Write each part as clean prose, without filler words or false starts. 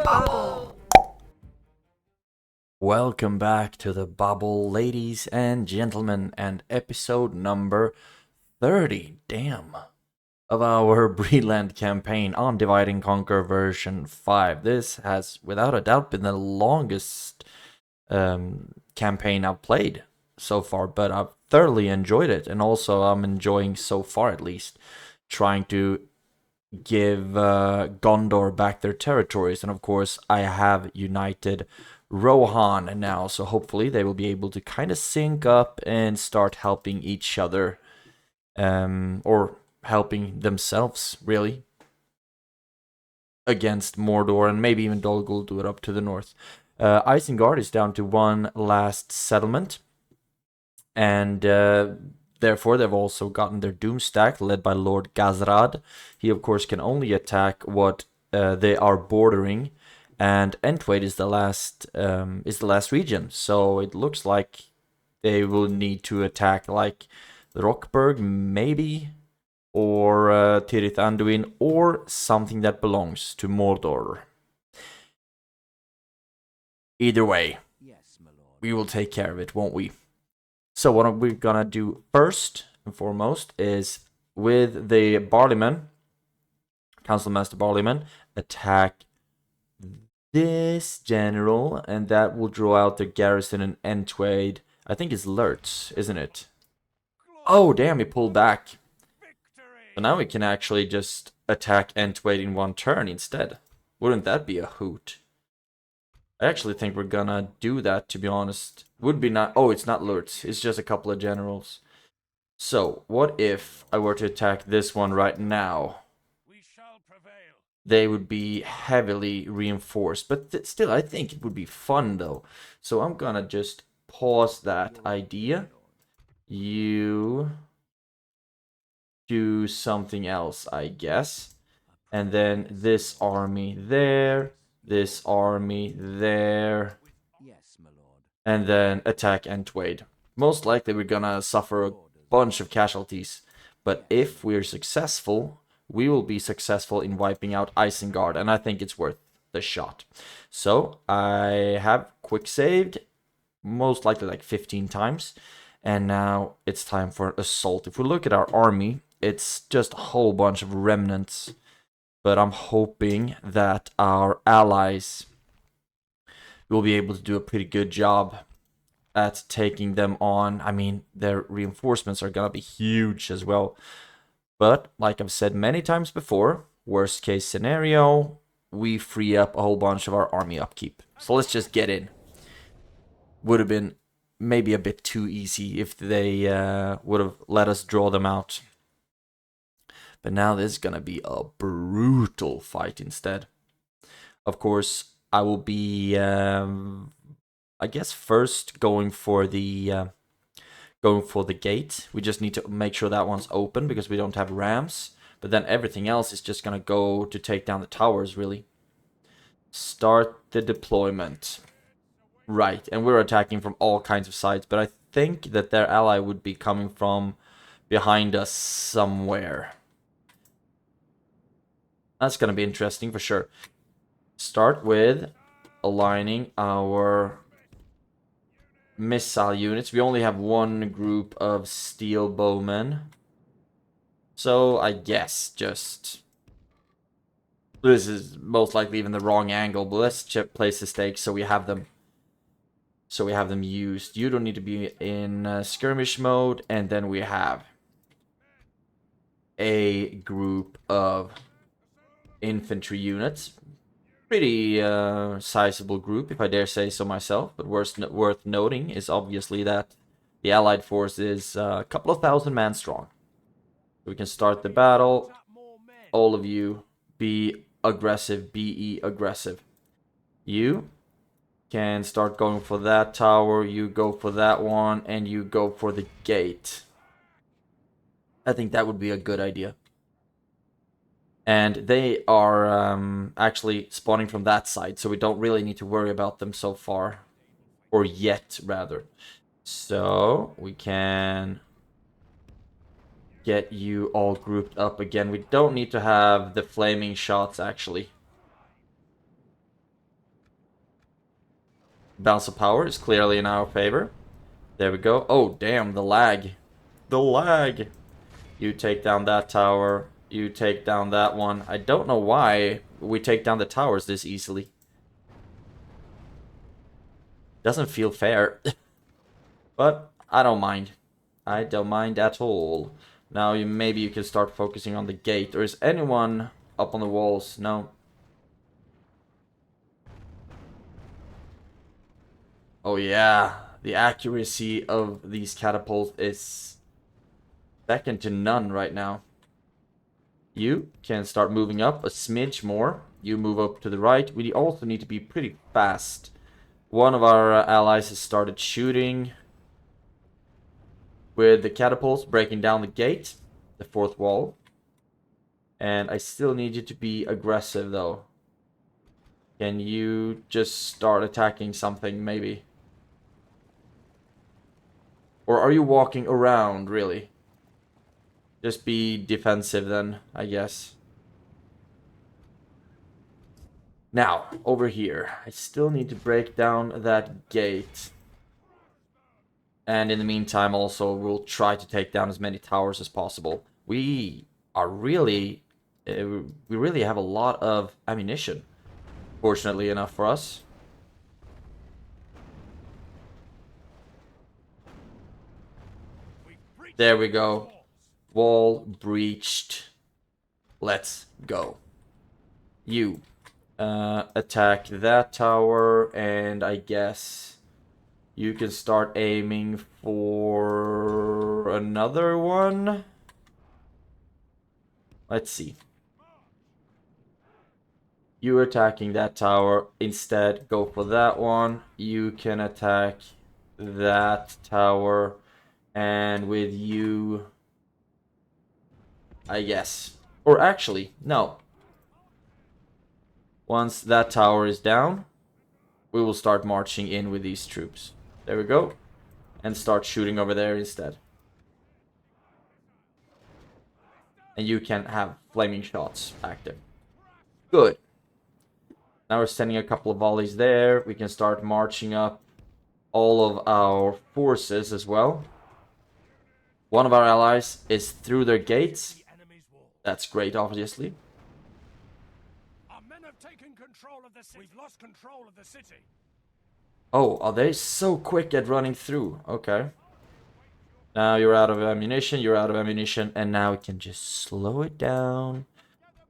bubble. Welcome back to the bubble, ladies and gentlemen, and episode number 30, damn, of our Breeland campaign on Divide and Conquer version 5. This has, without a doubt, been the longest campaign I've played so far, but I've thoroughly enjoyed it, and also I'm enjoying, so far at least, trying to give Gondor back their territories, and of course I have united Rohan now, so hopefully they will be able to kind of sync up and start helping each other, or helping themselves, really, against Mordor, and maybe even Dol Guldur up to the north. Isengard is down to one last settlement, and therefore they've also gotten their doom stack, led by Lord Gazrad. He, of course, can only attack what they are bordering, and Entwade is the last region. So it looks like they will need to attack like Rockburg, maybe, or Tirith Anduin, or something that belongs to Mordor. Either way, we will take care of it, won't we? So what we're gonna do first and foremost is, with the Barleyman, Council Master Barleyman, attack this general, and that will draw out the garrison in Entwade. I think it's Lurtz, isn't it? Oh, damn, he pulled back. So now we can actually just attack Entwade in one turn instead. Wouldn't that be a hoot? I actually think we're gonna do that, to be honest. Would be not. Oh, it's not Lurtz. It's just a couple of generals. So, what if I were to attack this one right now? They would be heavily reinforced. But still, I think it would be fun, though. So, I'm gonna just pause that idea. You do something else, I guess. And then this army there. This army there. And then attack Entwade. Most likely we're gonna suffer a bunch of casualties. But if we're successful, we will be successful in wiping out Isengard. And I think it's worth the shot. So I have quick saved, most likely like 15 times. And now it's time for an assault. If we look at our army, it's just a whole bunch of remnants. But I'm hoping that our allies will be able to do a pretty good job at taking them on. I mean, their reinforcements are gonna be huge as well. But, like I've said many times before, worst case scenario, we free up a whole bunch of our army upkeep. So let's just get in. Would have been maybe a bit too easy if they would have let us draw them out. But now this is gonna be a brutal fight instead. Of course, I will be, I guess, first going for the gate. We just need to make sure that one's open because we don't have rams. But then everything else is just gonna go to take down the towers, really. Start the deployment. Right, and we're attacking from all kinds of sides, but I think that their ally would be coming from behind us somewhere. That's gonna be interesting for sure. Start with aligning our missile units. We only have one group of steel bowmen. So I guess just... this is most likely even the wrong angle, but let's place the stakes so we have them. So we have them used. You don't need to be in skirmish mode. And then we have a group of infantry units. Pretty sizable group, if I dare say so myself. But worth noting is obviously that the allied force is a couple of thousand men strong. We can start the battle. All of you, be aggressive. Be aggressive. You can start going for that tower. You go for that one. And you go for the gate. I think that would be a good idea. And they are actually spawning from that side, so we don't really need to worry about them so far. Or yet, rather. So, we can get you all grouped up again. We don't need to have the flaming shots, actually. Balance of power is clearly in our favor. There we go. Oh, damn, the lag. The lag. You take down that tower. You take down that one. I don't know why we take down the towers this easily. Doesn't feel fair. But I don't mind. I don't mind at all. Now maybe you can start focusing on the gate. Or is anyone up on the walls? No. Oh yeah. The accuracy of these catapults is second to none right now. You can start moving up a smidge more. You move up to the right. We also need to be pretty fast. One of our allies has started shooting with the catapults, breaking down the gate, the fourth wall. And I still need you to be aggressive, though. Can you just start attacking something, maybe? Or are you walking around, really? Just be defensive, then, I guess. Now, over here. I still need to break down that gate. And in the meantime, also, we'll try to take down as many towers as possible. We are really... we really have a lot of ammunition. Fortunately enough for us. There we go. Wall breached. Let's go. You attack that tower, and I guess you can start aiming for another one. Let's see. You attacking that tower. Instead, go for that one. You can attack that tower. And with you... I guess. Or actually, no. Once that tower is down, we will start marching in with these troops. There we go. And start shooting over there instead. And you can have flaming shots active. Good. Now we're sending a couple of volleys there. We can start marching up all of our forces as well. One of our allies is through their gates. That's great, obviously. Our men have taken control of the city. We've lost control of the city. Oh, are they so quick at running through? Okay. Now you're out of ammunition, and now we can just slow it down.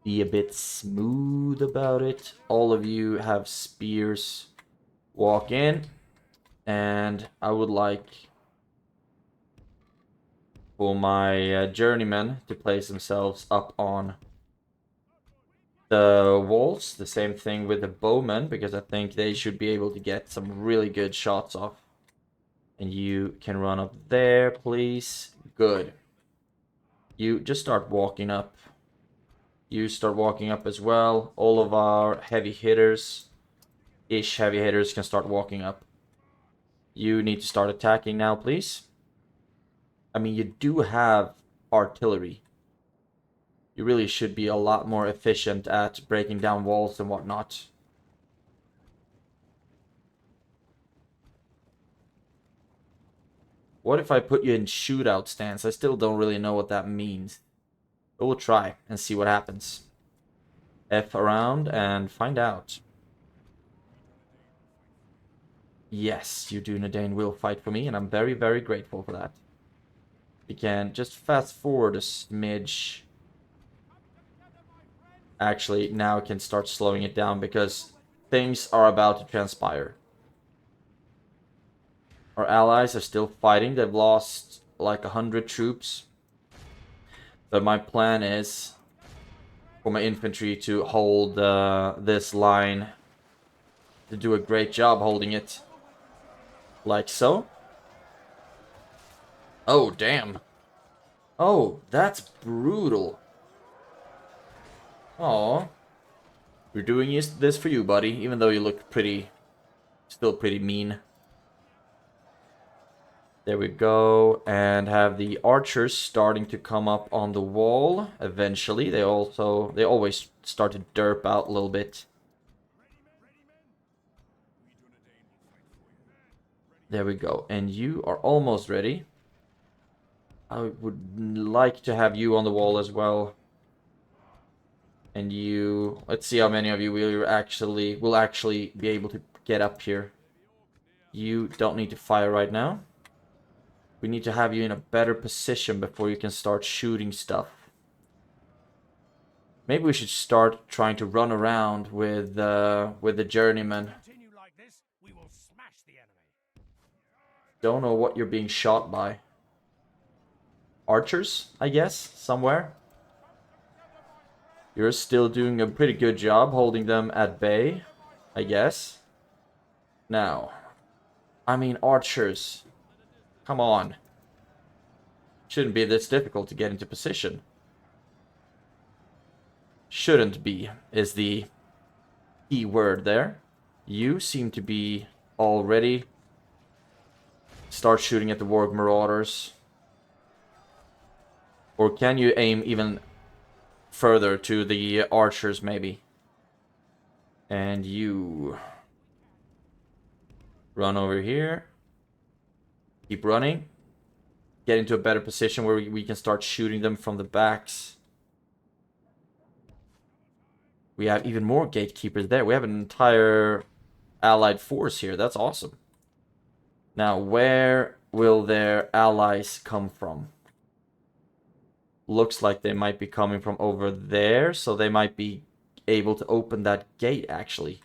Be a bit smooth about it. All of you have spears. Walk in. And I would like for my journeymen to place themselves up on the walls. The same thing with the bowmen, because I think they should be able to get some really good shots off. And you can run up there, please. Good. You just start walking up. You start walking up as well. All of our heavy hitters can start walking up. You need to start attacking now, please. I mean, you do have artillery. You really should be a lot more efficient at breaking down walls and whatnot. What if I put you in shootout stance? I still don't really know what that means. But we'll try and see what happens. F around and find out. Yes, you Dunedain will fight for me, and I'm very, very grateful for that. We can just fast forward a smidge. Actually, now I can start slowing it down because things are about to transpire. Our allies are still fighting. They've lost like 100 troops. But my plan is for my infantry to hold this line. To do a great job holding it. Like so. Oh, damn. Oh, that's brutal. Aw. We're doing this for you, buddy. Even though you look still pretty mean. There we go. And have the archers starting to come up on the wall. Eventually. They always start to derp out a little bit. There we go. And you are almost ready. I would like to have you on the wall as well. And you... Let's see how many of you will actually be able to get up here. You don't need to fire right now. We need to have you in a better position before you can start shooting stuff. Maybe we should start trying to run around with the journeyman. Continue like this, we will smash the enemy. Don't know what you're being shot by. Archers, I guess, somewhere. You're still doing a pretty good job holding them at bay, I guess. Now, I mean archers. Come on. Shouldn't be this difficult to get into position. Shouldn't be is the key word there. You seem to be already. Start shooting at the warg marauders. Or can you aim even further to the archers maybe? And you run over here. Keep running. Get into a better position where we can start shooting them from the backs. We have even more gatekeepers there. We have an entire allied force here. That's awesome. Now, where will their allies come from? Looks like they might be coming from over there, so they might be able to open that gate, actually.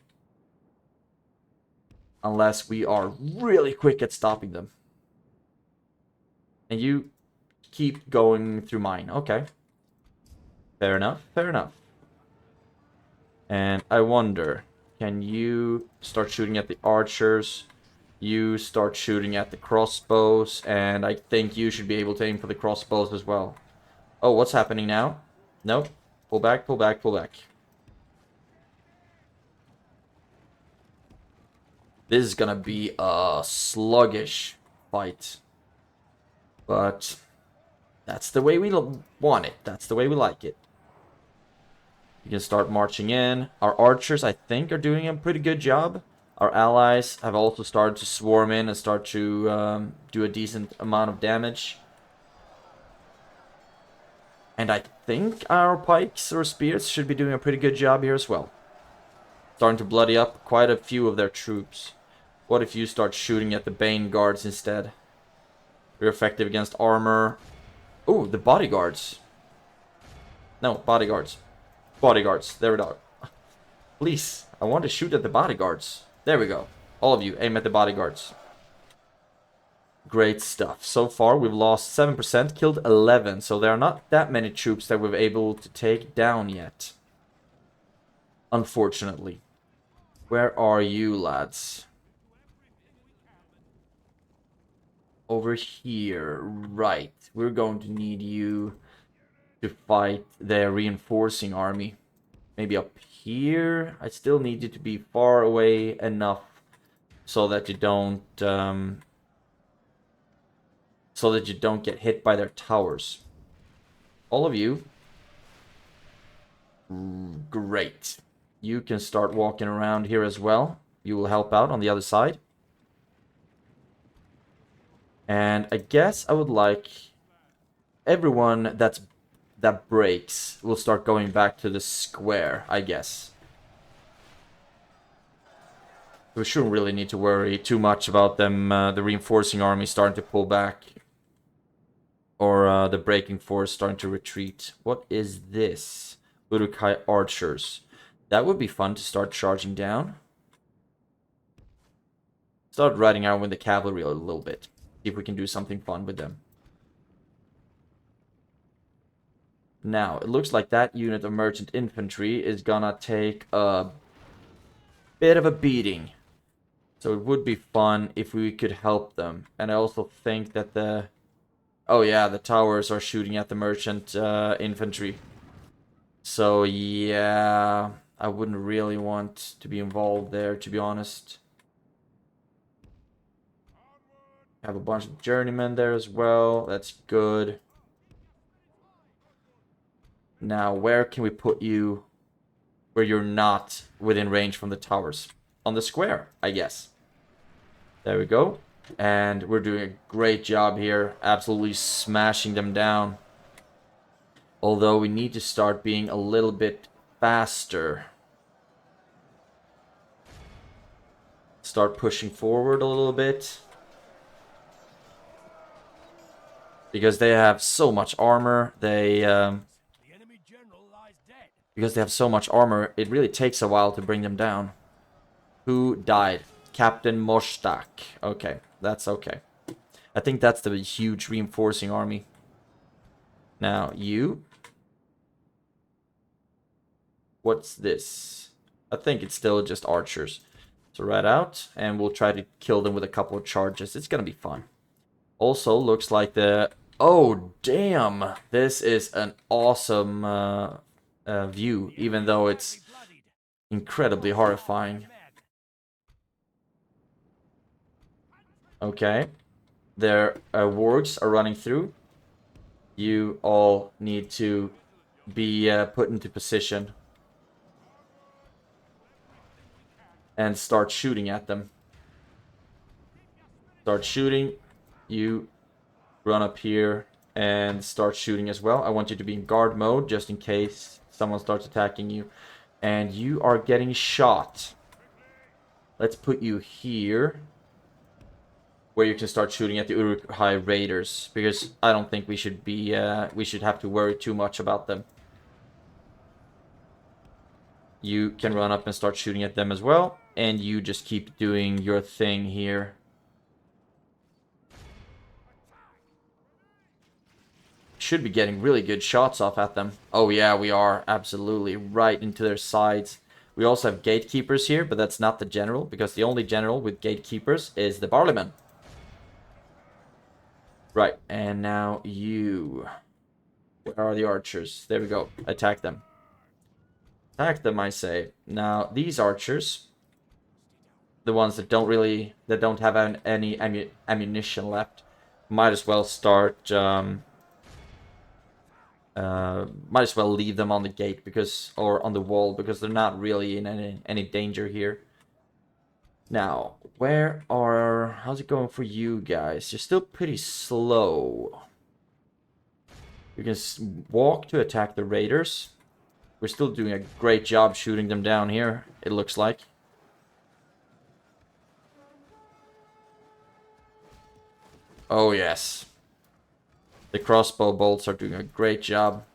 Unless we are really quick at stopping them. And you keep going through mine. Okay. Fair enough, fair enough. And I wonder, can you start shooting at the archers? You start shooting at the crossbows, and I think you should be able to aim for the crossbows as well. Oh, what's happening now? Nope. Pull back, pull back, pull back. This is gonna be a sluggish fight. But that's the way we want it. That's the way we like it. You can start marching in. Our archers, I think, are doing a pretty good job. Our allies have also started to swarm in and start to do a decent amount of damage. And I think our pikes or spears should be doing a pretty good job here as well. Starting to bloody up quite a few of their troops. What if you start shooting at the Bane guards instead? We're effective against armor. Oh, the bodyguards. No, bodyguards. Bodyguards. There we go. Please, I want to shoot at the bodyguards. There we go. All of you, aim at the bodyguards. Great stuff. So far, we've lost 7%, killed 11. So there are not that many troops that we've able to take down yet. Unfortunately. Where are you, lads? Over here. Right. We're going to need you to fight their reinforcing army. Maybe up here. I still need you to be far away enough so that you don't get hit by their towers. All of you. Great. You can start walking around here as well. You will help out on the other side. And I guess I would like everyone that breaks will start going back to the square, I guess. We shouldn't really need to worry too much about them, the reinforcing army starting to pull back. Or the breaking force starting to retreat. What is this? Urukai archers. That would be fun to start charging down. Start riding out with the cavalry a little bit. See if we can do something fun with them. Now, it looks like that unit of merchant infantry is gonna take a bit of a beating. So it would be fun if we could help them. And I also think that the... Oh yeah, the towers are shooting at the merchant infantry. So yeah, I wouldn't really want to be involved there, to be honest. Have a bunch of journeymen there as well. That's good. Now, where can we put you where you're not within range from the towers? On the square, I guess. There we go. And we're doing a great job here. Absolutely smashing them down. Although we need to start being a little bit faster. Start pushing forward a little bit. Because they have so much armor. Because they have so much armor, it really takes a while to bring them down. Who died? Captain Mostak. Okay, that's okay. I think that's the huge reinforcing army. Now, you. What's this? I think it's still just archers. So right out, and we'll try to kill them with a couple of charges. It's gonna be fun. Also, looks like the... Oh, damn! This is an awesome view, even though it's incredibly horrifying. Okay. Their wargs are running through. You all need to be put into position. And start shooting at them. Start shooting. You run up here and start shooting as well. I want you to be in guard mode just in case someone starts attacking you. And you are getting shot. Let's put you here, where you can start shooting at the Uruk-hai raiders, because I don't think we should be we should have to worry too much about them. You can run up and start shooting at them as well, and you just keep doing your thing here. Should be getting really good shots off at them. Oh yeah, we are. Absolutely. Right into their sides. We also have gatekeepers here, but that's not the general, because the only general with gatekeepers is the barleyman. Right, and now you. Where are the archers? There we go. Attack them. Attack them, I say. Now, these archers, the ones that don't have any ammunition left, might as well start... might as well leave them on the gate, or on the wall, because they're not really in any danger here. Now, how's it going for you guys? You're still pretty slow. You can walk to attack the raiders. We're still doing a great job shooting them down here, it looks like. Oh yes. The crossbow bolts are doing a great job.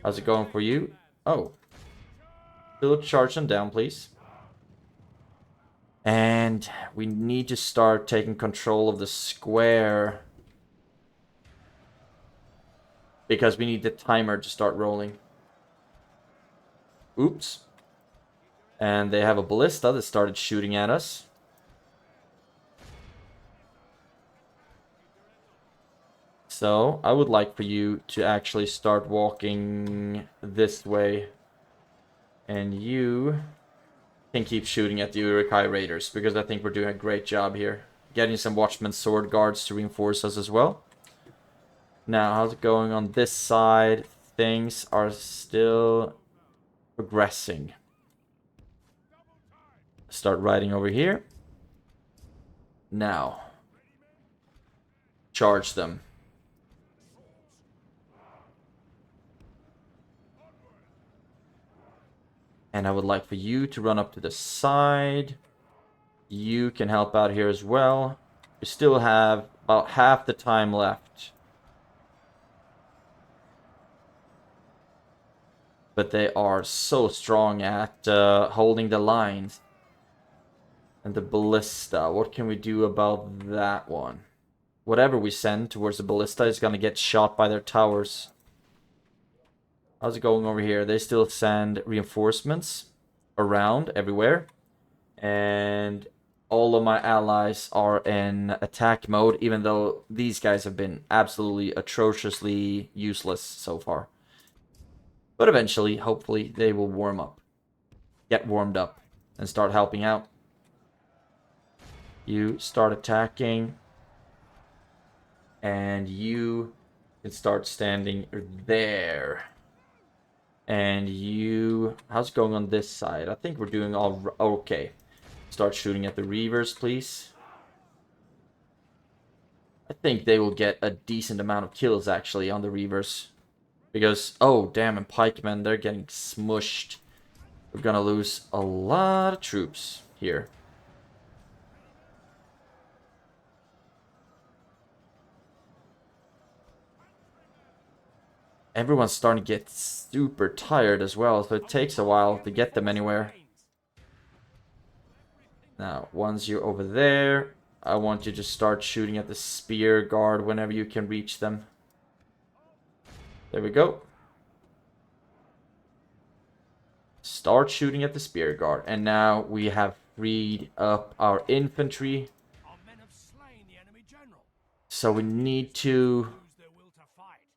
How's it going for you? Oh. Still charge them down, please. And we need to start taking control of the square. Because we need the timer to start rolling. Oops. And they have a ballista that started shooting at us. So, I would like for you to actually start walking this way. And you can keep shooting at the Uruk-hai raiders, because I think we're doing a great job here. Getting some Watchman sword guards to reinforce us as well. Now, how's it going on this side? Things are still progressing. Start riding over here. Now, charge them. And I would like for you to run up to the side. You can help out here as well. We still have about half the time left. But they are so strong at holding the lines. And the ballista, what can we do about that one? Whatever we send towards the ballista is going to get shot by their towers. How's it going over here? They still send reinforcements around everywhere. And all of my allies are in attack mode, even though these guys have been absolutely atrociously useless so far. But eventually, hopefully, they will get warmed up, and start helping out. You start attacking. And you can start standing there. And you... How's it going on this side? I think we're doing all okay. Start shooting at the reavers, please. I think they will get a decent amount of kills actually on the Reavers. Because, oh damn, and pikemen, they're getting smushed. We're gonna lose a lot of troops here. Everyone's starting to get super tired as well, so it takes a while to get them anywhere. Now, once you're over there, I want you to start shooting at the spear guard whenever you can reach them. There we go. Start shooting at the spear guard. And now we have freed up our infantry. So we need to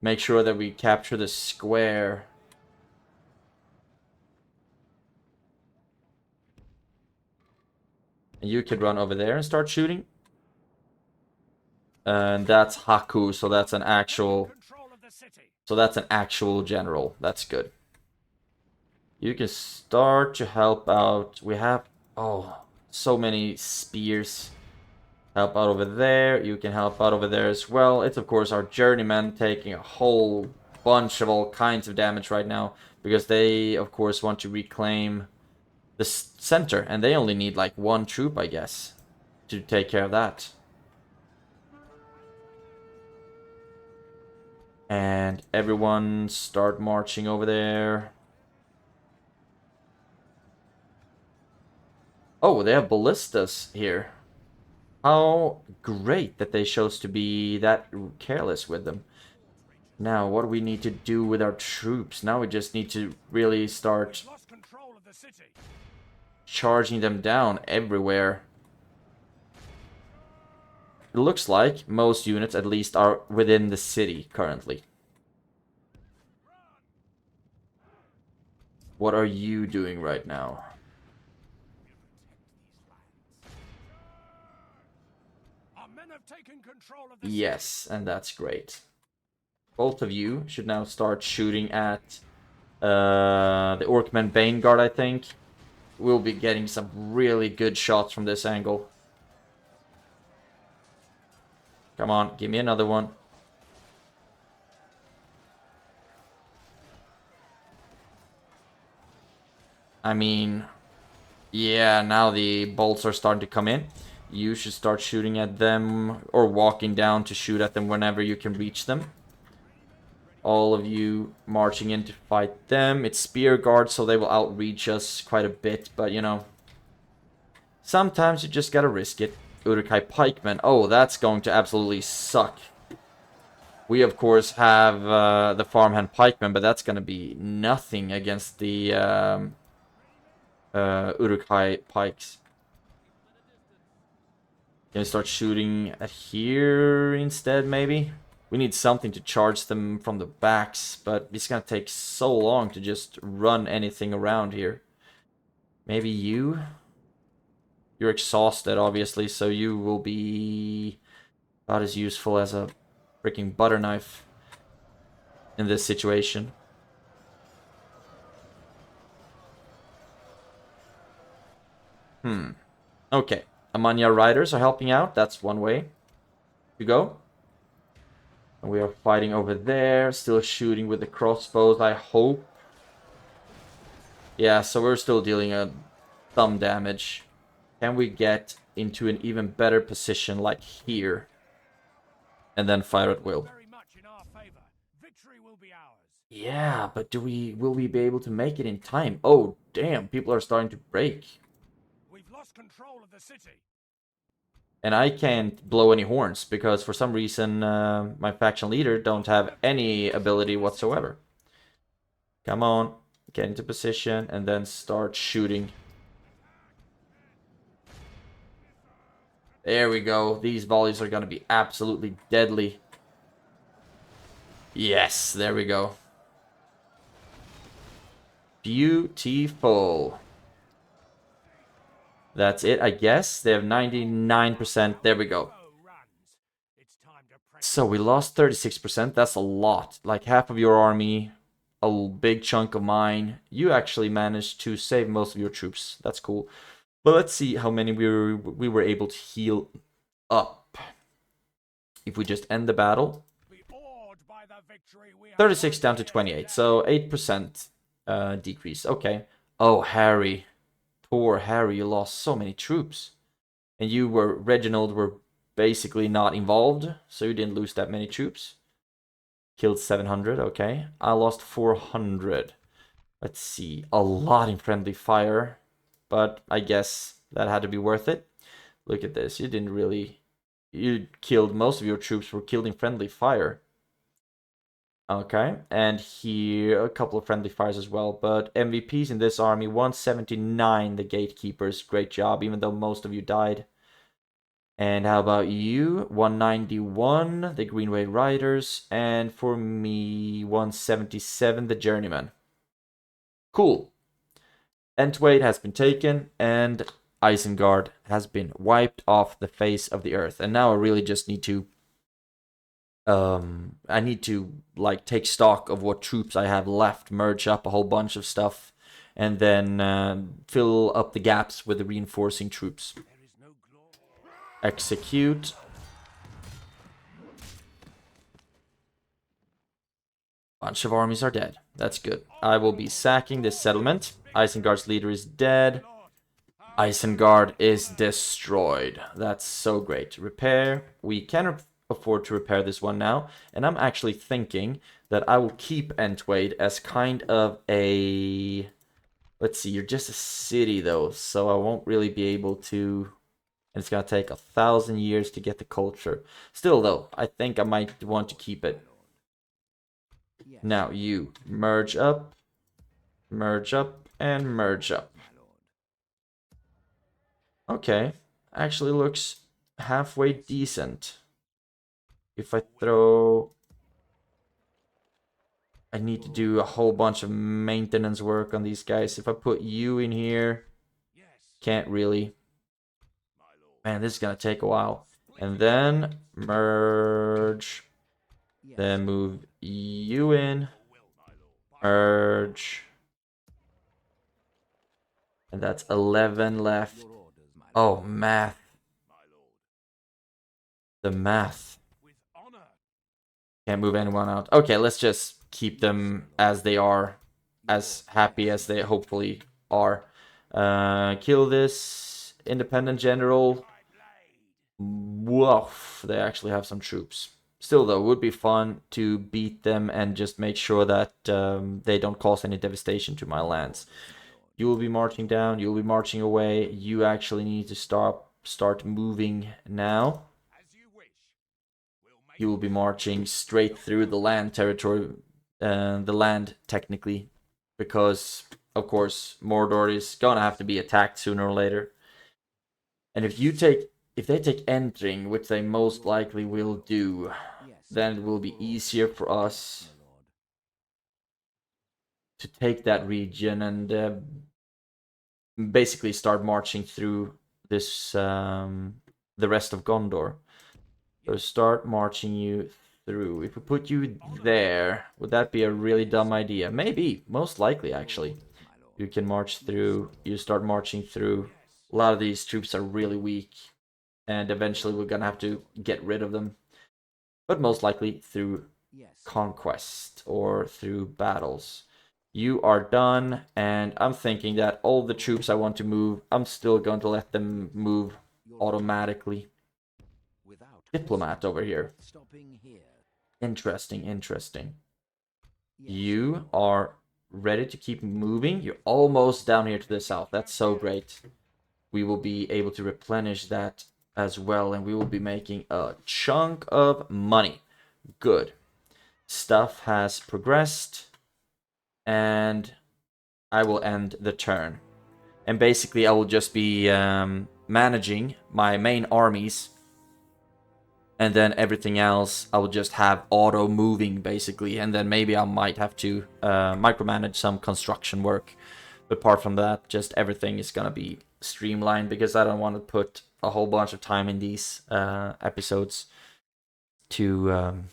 make sure that we capture the square. And you could run over there and start shooting. And that's Haku, so that's an actual... So that's an actual general. That's good. You can start to help out. We have, oh, so many spears. Help out over there. You can help out over there as well. It's, of course, our journeyman taking a whole bunch of all kinds of damage right now. Because they, of course, want to reclaim the center. And they only need, like, one troop, I guess, to take care of that. And everyone start marching over there. Oh, they have ballistas here. How great that they chose to be that careless with them. Now, what do we need to do with our troops? Now we just need to really start charging them down everywhere. It looks like most units, at least, are within the city currently. What are you doing right now? Yes, and that's great. Both of you should now start shooting at the Orkman Bane Guard, I think. We'll be getting some really good shots from this angle. Come on, give me another one. I mean, yeah, now the bolts are starting to come in. You should start shooting at them or walking down to shoot at them whenever you can reach them. All of you marching in to fight them. It's spear guards, so they will outreach us quite a bit, but you know, sometimes you just gotta risk it. Uruk-hai pikemen. Oh, that's going to absolutely suck. We, of course, have the farmhand pikemen, but that's going to be nothing against the Uruk-hai pikes. Can I start shooting at here instead, maybe? We need something to charge them from the backs, but it's going to take so long to just run anything around here. Maybe you? You're exhausted, obviously, so you will be about as useful as a freaking butter knife in this situation. Okay. Amanya riders are helping out. That's one way to go. And we are fighting over there. Still shooting with the crossbows, I hope. Yeah, so we're still dealing some damage. Can we get into an even better position like here? And then fire at will. Yeah, but will we be able to make it in time? Oh, damn, people are starting to break. We've lost control of the city. And I can't blow any horns because for some reason my faction leader don't have any ability whatsoever. Come on, get into position and then start shooting. There we go. These volleys are going to be absolutely deadly. Yes, there we go. Beautiful. That's it, I guess. They have 99%. There we go. So we lost 36%. That's a lot. Like half of your army, a big chunk of mine. You actually managed to save most of your troops. That's cool. But let's see how many we were able to heal up. if we just end the battle, Be awed by the victory we have 36 down to won here 28, today. so 8% decrease. Okay. Oh, Harry. Poor Harry, you lost so many troops. And you were, Reginald were basically not involved, so you didn't lose that many troops. Killed 700, okay. I lost 400. Let's see, a lot in friendly fire, but I guess that had to be worth it. Look at this, you didn't really... You killed, most of your troops were killed in friendly fire. Okay, and here a couple of friendly fires as well, but MVPs in this army, 179, the gatekeepers, great job, even though most of you died. And how about you? 191, the Greenway Riders, and for me, 177, the Journeyman. Cool. Entwade has been taken, and Isengard has been wiped off the face of the earth. And now I really just need to I need to like take stock of what troops I have left, merge up a whole bunch of stuff, and then fill up the gaps with the reinforcing troops. Execute. Bunch of armies are dead. That's good. I will be sacking this settlement. Isengard's leader is dead. Isengard is destroyed. That's so great. Repair. We can afford to repair this one now. And I'm actually thinking that I will keep Entwade as kind of a... Let's see, you're just a city though, so I won't really be able to... And it's gonna take 1,000 years to get the culture. Still though, I think I might want to keep it. Now you merge up, and merge up. Okay, actually looks halfway decent. If I throw... I need to do a whole bunch of maintenance work on these guys. If I put you in here, can't really. Man, this is gonna take a while. And then merge. Then move you in. Merge. And that's 11 left. Oh, math. The math. Can't move anyone out. Okay, let's just keep them as they are. As happy as they hopefully are. Kill this independent general. Woof. They actually have some troops. Still, though, it would be fun to beat them and just make sure that they don't cause any devastation to my lands. You will be marching down. You will be marching away. You actually need to start moving now. You will be marching straight through the land territory, the land technically, because of course Mordor is gonna have to be attacked sooner or later. And if they take entering, which they most likely will do, then it will be easier for us to take that region and basically start marching through this the rest of Gondor. So start marching you through. If we put you there, would that be a really dumb idea? Maybe, most likely actually. You can march through, you start marching through. A lot of these troops are really weak, and eventually we're gonna have to get rid of them. But most likely through conquest or through battles. You are done, and I'm thinking that all the troops I want to move, I'm still going to let them move automatically. Diplomat over here. Interesting, interesting. You are ready to keep moving. You're almost down here to the south. That's so great. We will be able to replenish that as well, and we will be making a chunk of money. Good. Stuff has progressed, and I will end the turn. And basically, I will just be managing my main armies, and then everything else I will just have auto moving basically, and then maybe I might have to micromanage some construction work. But apart from that, just everything is gonna be streamlined, because I don't want to put a whole bunch of time in these episodes to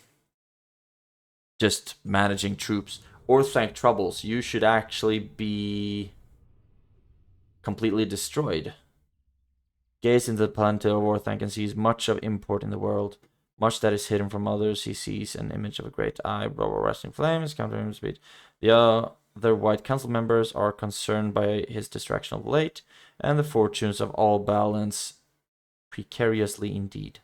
just managing troops. Orthanc troubles, you should actually be completely destroyed. Gaze into the planet of Orthanc and sees much of import in the world. Much that is hidden from others. He sees an image of a great eye, roar resting flames, countering speed. The other White Council members are concerned by his distraction of late, and the fortunes of all balance precariously indeed.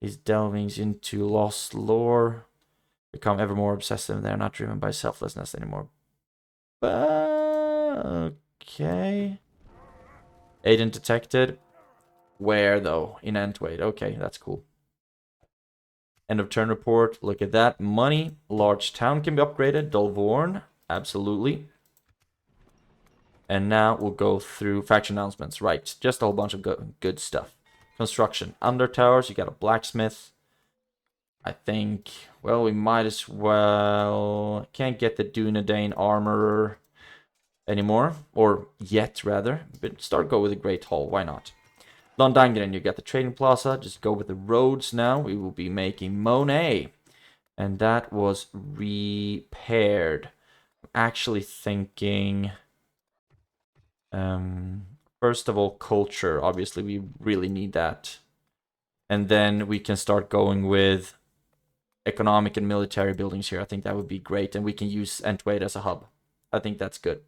His delvings into lost lore become ever more obsessive, and they are not driven by selflessness anymore. Okay. Agent detected. Where, though? In Antwaid. Okay, that's cool. End of turn report. Look at that. Money. Large town can be upgraded. Dolvorn. Absolutely. And now we'll go through faction announcements. Right. Just a whole bunch of good stuff. Construction. Under towers. You got a blacksmith. I think, well, we might as well... Can't get the Dunedain armorer anymore. Or yet, rather. But go with the Great Hall. Why not? Londangren, you got the trading plaza. Just go with the roads now. We will be making Monet. And that was repaired. I'm actually thinking... first of all, culture. Obviously, we really need that. And then we can start going with economic and military buildings here. I think that would be great. And we can use Antwaid as a hub. I think that's good.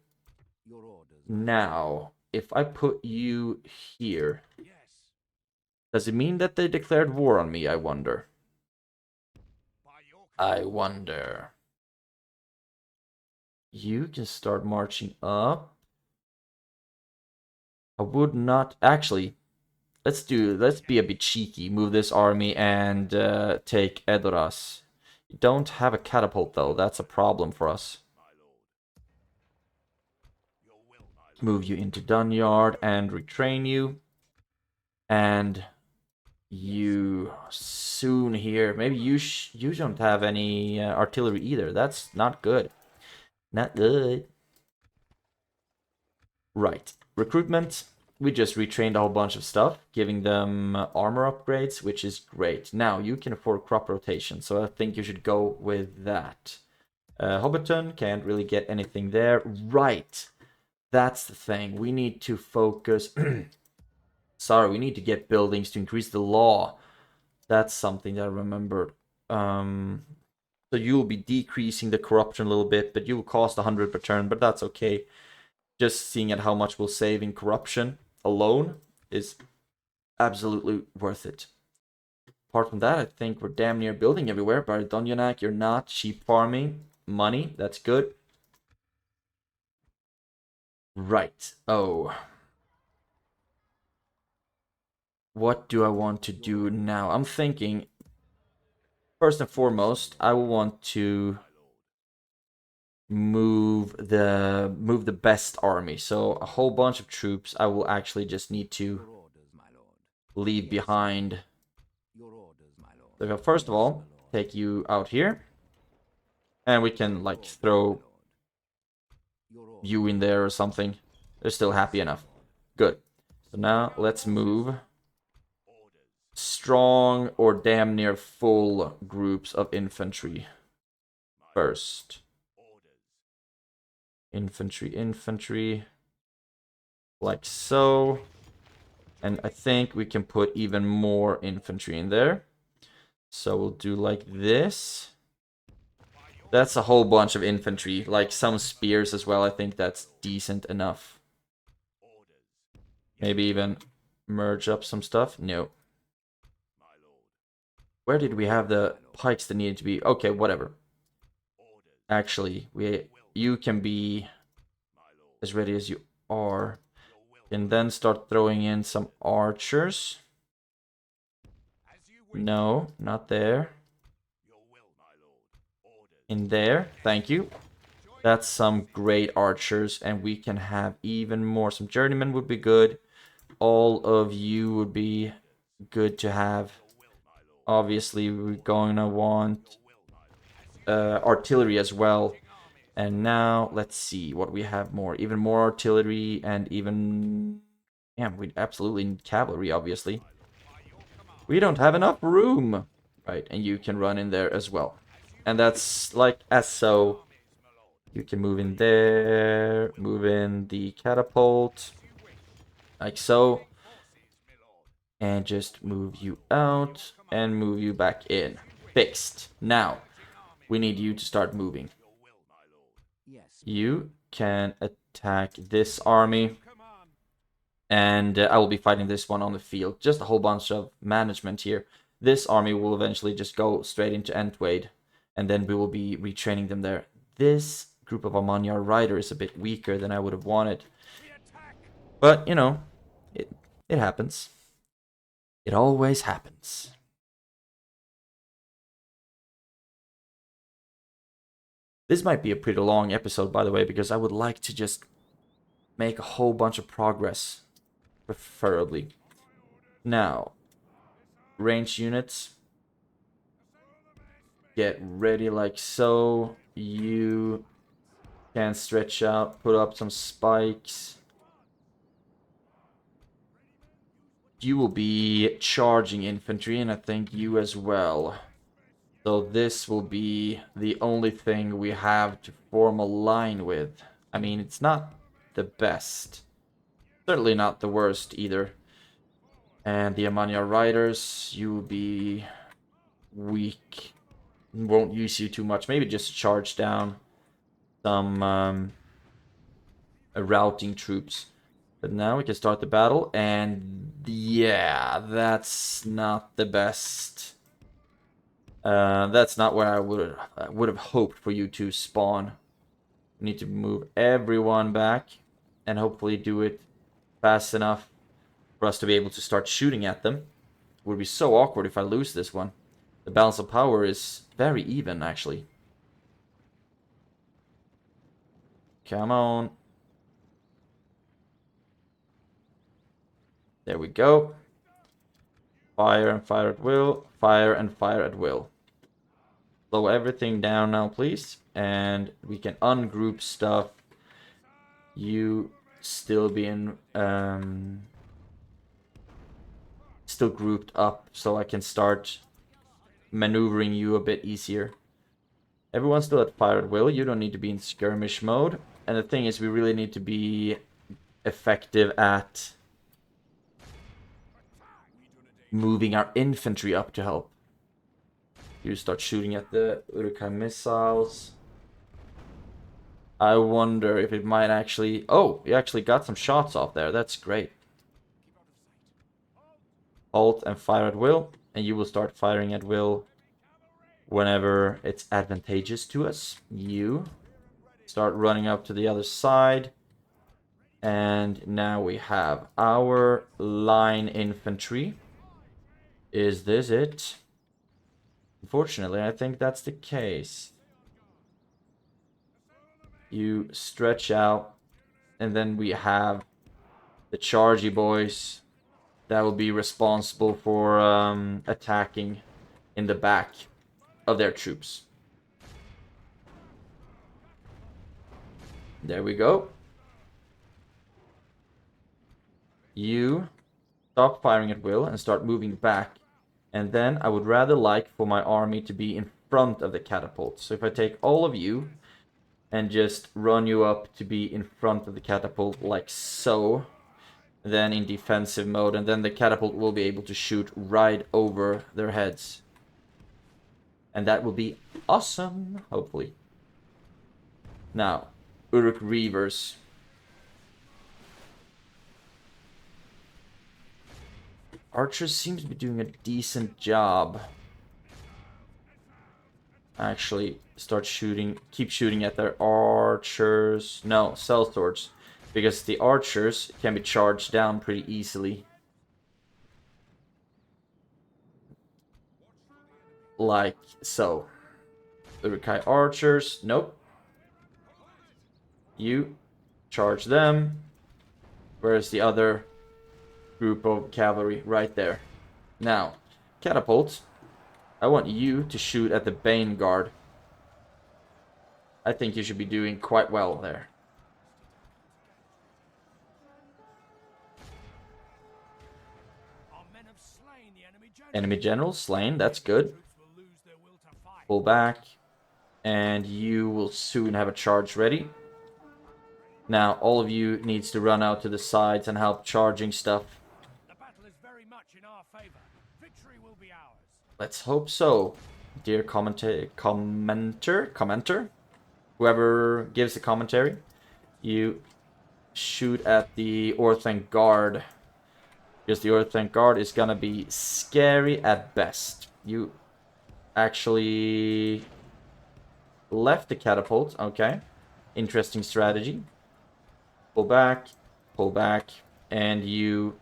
Now, if I put you here, does it mean that they declared war on me, I wonder? I wonder. You can start marching up. I would not... Actually, let's be a bit cheeky. Move this army and take Edoras. You don't have a catapult, though. That's a problem for us. Move you into Dunyard and retrain you. And you soon here. Maybe you don't have any artillery either. That's not good. Not good. Right. Recruitment. We just retrained a whole bunch of stuff, giving them armor upgrades, which is great. Now, you can afford crop rotation, so I think you should go with that. Hobbiton, can't really get anything there. Right. That's the thing. We need to focus... Sorry, we need to get buildings to increase the law. That's something that I remembered. So you'll be decreasing the corruption a little bit, but you will cost 100 per turn, but that's okay. Just seeing at how much we'll save in corruption alone is absolutely worth it. Apart from that, I think we're damn near building everywhere. But Donyanak, you're not. Sheep farming. Money, that's good. Right. Oh. What do I want to do now? I'm thinking, first and foremost, I will want to move the best army. So a whole bunch of troops I will actually just need to leave behind. So first of all, take you out here. And we can like throw you in there or something. They're still happy enough. Good. So now let's move strong or damn near full groups of infantry first. Infantry, like so. And I think we can put even more infantry in there. So we'll do like this. That's a whole bunch of infantry, like some spears as well. I think that's decent enough. Maybe even merge up some stuff. No. Where did we have the pikes that needed to be? Okay, whatever. Actually, you can be as ready as you are. And then start throwing in some archers. No, not there. In there, thank you. That's some great archers, and we can have even more. Some journeymen would be good. All of you would be good to have. Obviously, we're going to want artillery as well. And now, let's see what we have more. Even more artillery and even... Damn, we absolutely need cavalry, obviously. We don't have enough room. Right, and you can run in there as well. And that's like as so. You can move in there, move in the catapult, like so. And just move you out and move you back in. Fixed. Now, we need you to start moving. You can attack this army. And I will be fighting this one on the field. Just a whole bunch of management here. This army will eventually just go straight into Entwade. And then we will be retraining them there. This group of Amanyar Rider is a bit weaker than I would have wanted. But, you know, it happens. It always happens. This might be a pretty long episode, by the way, because I would like to just make a whole bunch of progress. Preferably. Now, range units. Get ready like so. You can stretch out, put up some spikes. You will be charging infantry, and I think you as well. So this will be the only thing we have to form a line with. I mean, it's not the best. Certainly not the worst either. And the Amanyar Riders, you will be weak. Won't use you too much. Maybe just charge down some routing troops. But now we can start the battle. And yeah, that's not the best. That's not where I would have hoped for you to spawn. We need to move everyone back. And hopefully do it fast enough for us to be able to start shooting at them. It would be so awkward if I lose this one. The balance of power is very even, actually. Come on. There we go. Fire and fire at will. Fire and fire at will. Slow everything down now, please. And we can ungroup stuff. You still being still grouped up, so I can start maneuvering you a bit easier. Everyone's still at fire at will. You don't need to be in skirmish mode. And the thing is, we really need to be effective at moving our infantry up to help. You start shooting at the Uruk-hai missiles. I wonder if it might actually... Oh, you actually got some shots off there. That's great. Halt and fire at will. And you will start firing at will whenever it's advantageous to us. You start running up to the other side. And now we have our line infantry. Is this it? Unfortunately, I think that's the case. You stretch out, and then we have the chargy boys that will be responsible for attacking in the back of their troops. There we go. You stop firing at will and start moving back. And then I would rather like for my army to be in front of the catapult. So if I take all of you and just run you up to be in front of the catapult like so, then in defensive mode, and then the catapult will be able to shoot right over their heads. And that will be awesome, hopefully. Now, Uruk Reavers. Archers seem to be doing a decent job. Actually, keep shooting at their archers. No, sellswords. Because the archers can be charged down pretty easily. Like so. Uruk-hai archers. Nope. You charge them. Whereas the other group of cavalry right there. Now, catapult. I want you to shoot at the Bane Guard. I think you should be doing quite well there. Enemy general slain, that's good. Pull back. And you will soon have a charge ready. Now, all of you needs to run out to the sides and help charging stuff. The battle is very much in our Let's hope so, dear commenter. Whoever gives the commentary, you shoot at the Orthanc Guard. Because the Orthanc Guard is gonna be scary at best. You actually left the catapult. Okay. Interesting strategy. Pull back, and you...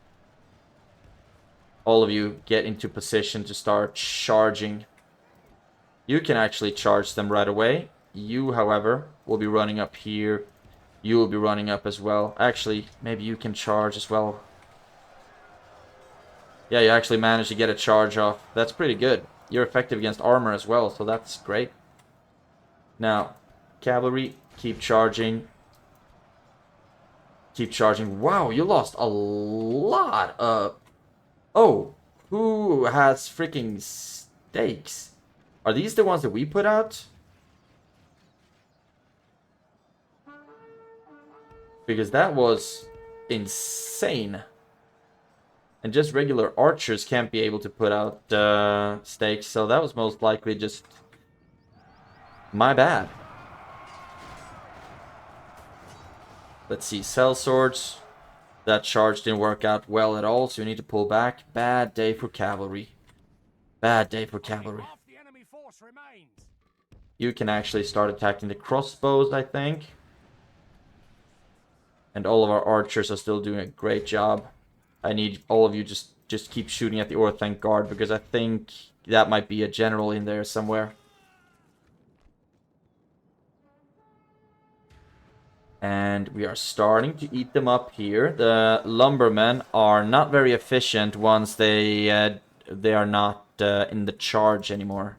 all of you get into position to start charging. You can actually charge them right away. You, however, will be running up here. You will be running up as well. Actually, maybe you can charge as well. Yeah, you actually managed to get a charge off. That's pretty good. You're effective against armor as well, so that's great. Now, cavalry, keep charging. Keep charging. Wow, you lost a lot. Oh, who has freaking stakes? Are these the ones that we put out? Because that was insane. And just regular archers can't be able to put out stakes, so that was most likely just my bad. Let's see, sellswords. That charge didn't work out well at all, so you need to pull back. Bad day for cavalry. Bad day for cavalry. You can actually start attacking the crossbows, I think. And all of our archers are still doing a great job. I need all of you just keep shooting at the Orthanc Guard, because I think that might be a general in there somewhere. And we are starting to eat them up here. The lumbermen are not very efficient once they are not in the charge anymore.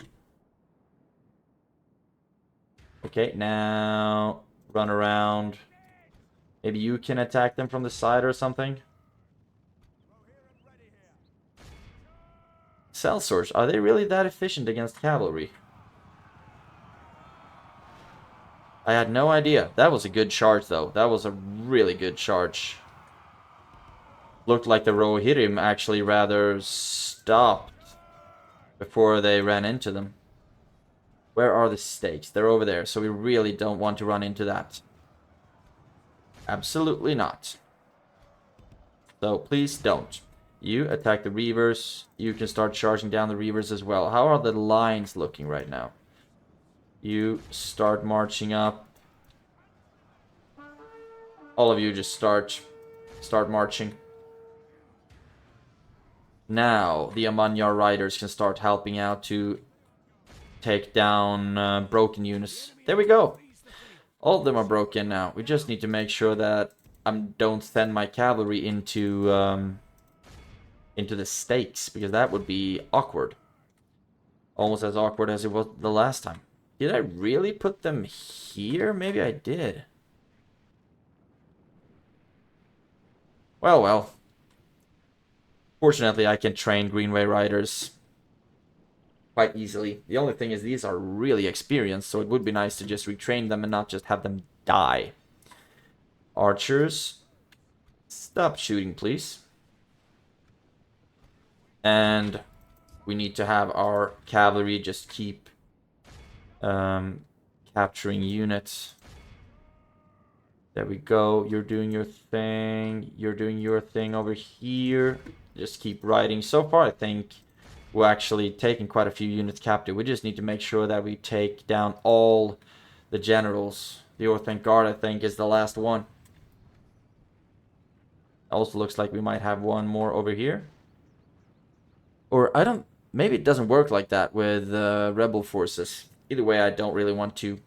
Okay, now run around. Maybe you can attack them from the side or something. Sellswords, are they really that efficient against cavalry? I had no idea. That was a good charge, though. That was a really good charge. Looked like the Rohirrim actually rather stopped before they ran into them. Where are the stakes? They're over there, so we really don't want to run into that. Absolutely not. So please don't. You attack the Reavers. You can start charging down the Reavers as well. How are the lines looking right now? You start marching up. All of you just start marching. Now the Amanyar riders can start helping out to take down broken units. There we go. All of them are broken now. We just need to make sure that I don't send my cavalry into the stakes, because that would be awkward. Almost as awkward as it was the last time. Did I really put them here? Maybe I did. Well. Fortunately, I can train Greenway riders quite easily. The only thing is these are really experienced, so it would be nice to just retrain them and not just have them die. Archers, stop shooting, please. And we need to have our cavalry just keep capturing units. There we go. You're doing your thing. You're doing your thing over here. Just keep riding. So far, I think we're actually taking quite a few units captive. We just need to make sure that we take down all the generals. The Orthanc Guard, I think, is the last one. Also looks like we might have one more over here. Or I don't... maybe it doesn't work like that with rebel forces. Either way, I don't really want to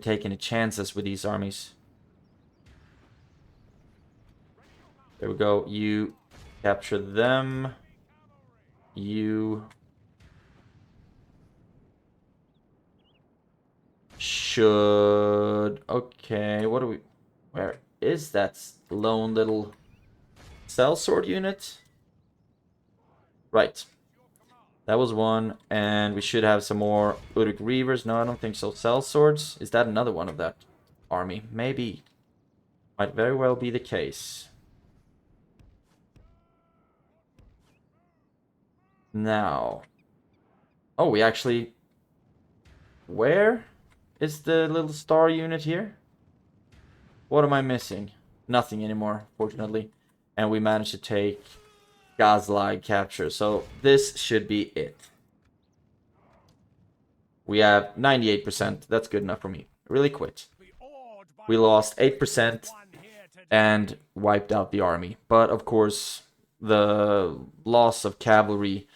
take any chances with these armies. There we go. You capture them. You should... okay, what do we... where is that lone little sellsword unit? Right. That was one, and we should have some more Uruk Reavers. No, I don't think so. Sellswords? Is that another one of that army? Maybe. Might very well be the case. Now. Oh, we actually... Where is the little star unit here? What am I missing? Nothing anymore, fortunately. And we managed to take Gazlag capture. So this should be it. We have 98%. That's good enough for me. Really quit. We lost 8% and wiped out the army. But of course, the loss of cavalry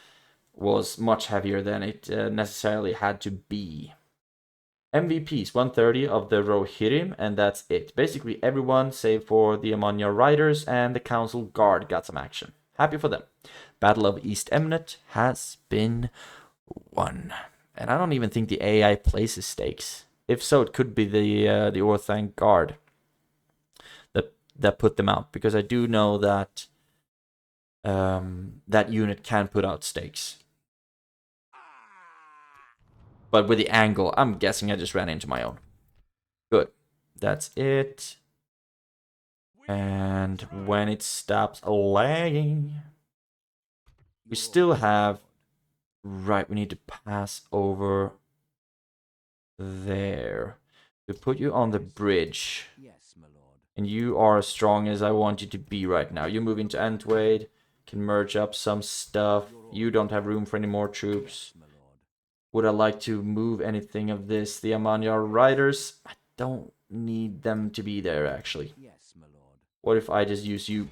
was much heavier than it necessarily had to be. MVPs, 130 of the Rohirrim, and that's it. Basically everyone, save for the Amanya Riders and the Council Guard, got some action. Happy for them. Battle of East Emnet has been won. And I don't even think the AI places stakes. If so, it could be the Orthanc Guard that put them out. Because I do know that that unit can put out stakes. But with the angle, I'm guessing I just ran into my own. Good. That's it. And when it stops lagging, we still have... Right, we need to pass over there. To put you on the bridge. And you are as strong as I want you to be right now. You move into Antwaid, can merge up some stuff. You don't have room for any more troops. Would I like to move anything of this? The Amanyar Riders, I don't need them to be there, actually. What if I just use you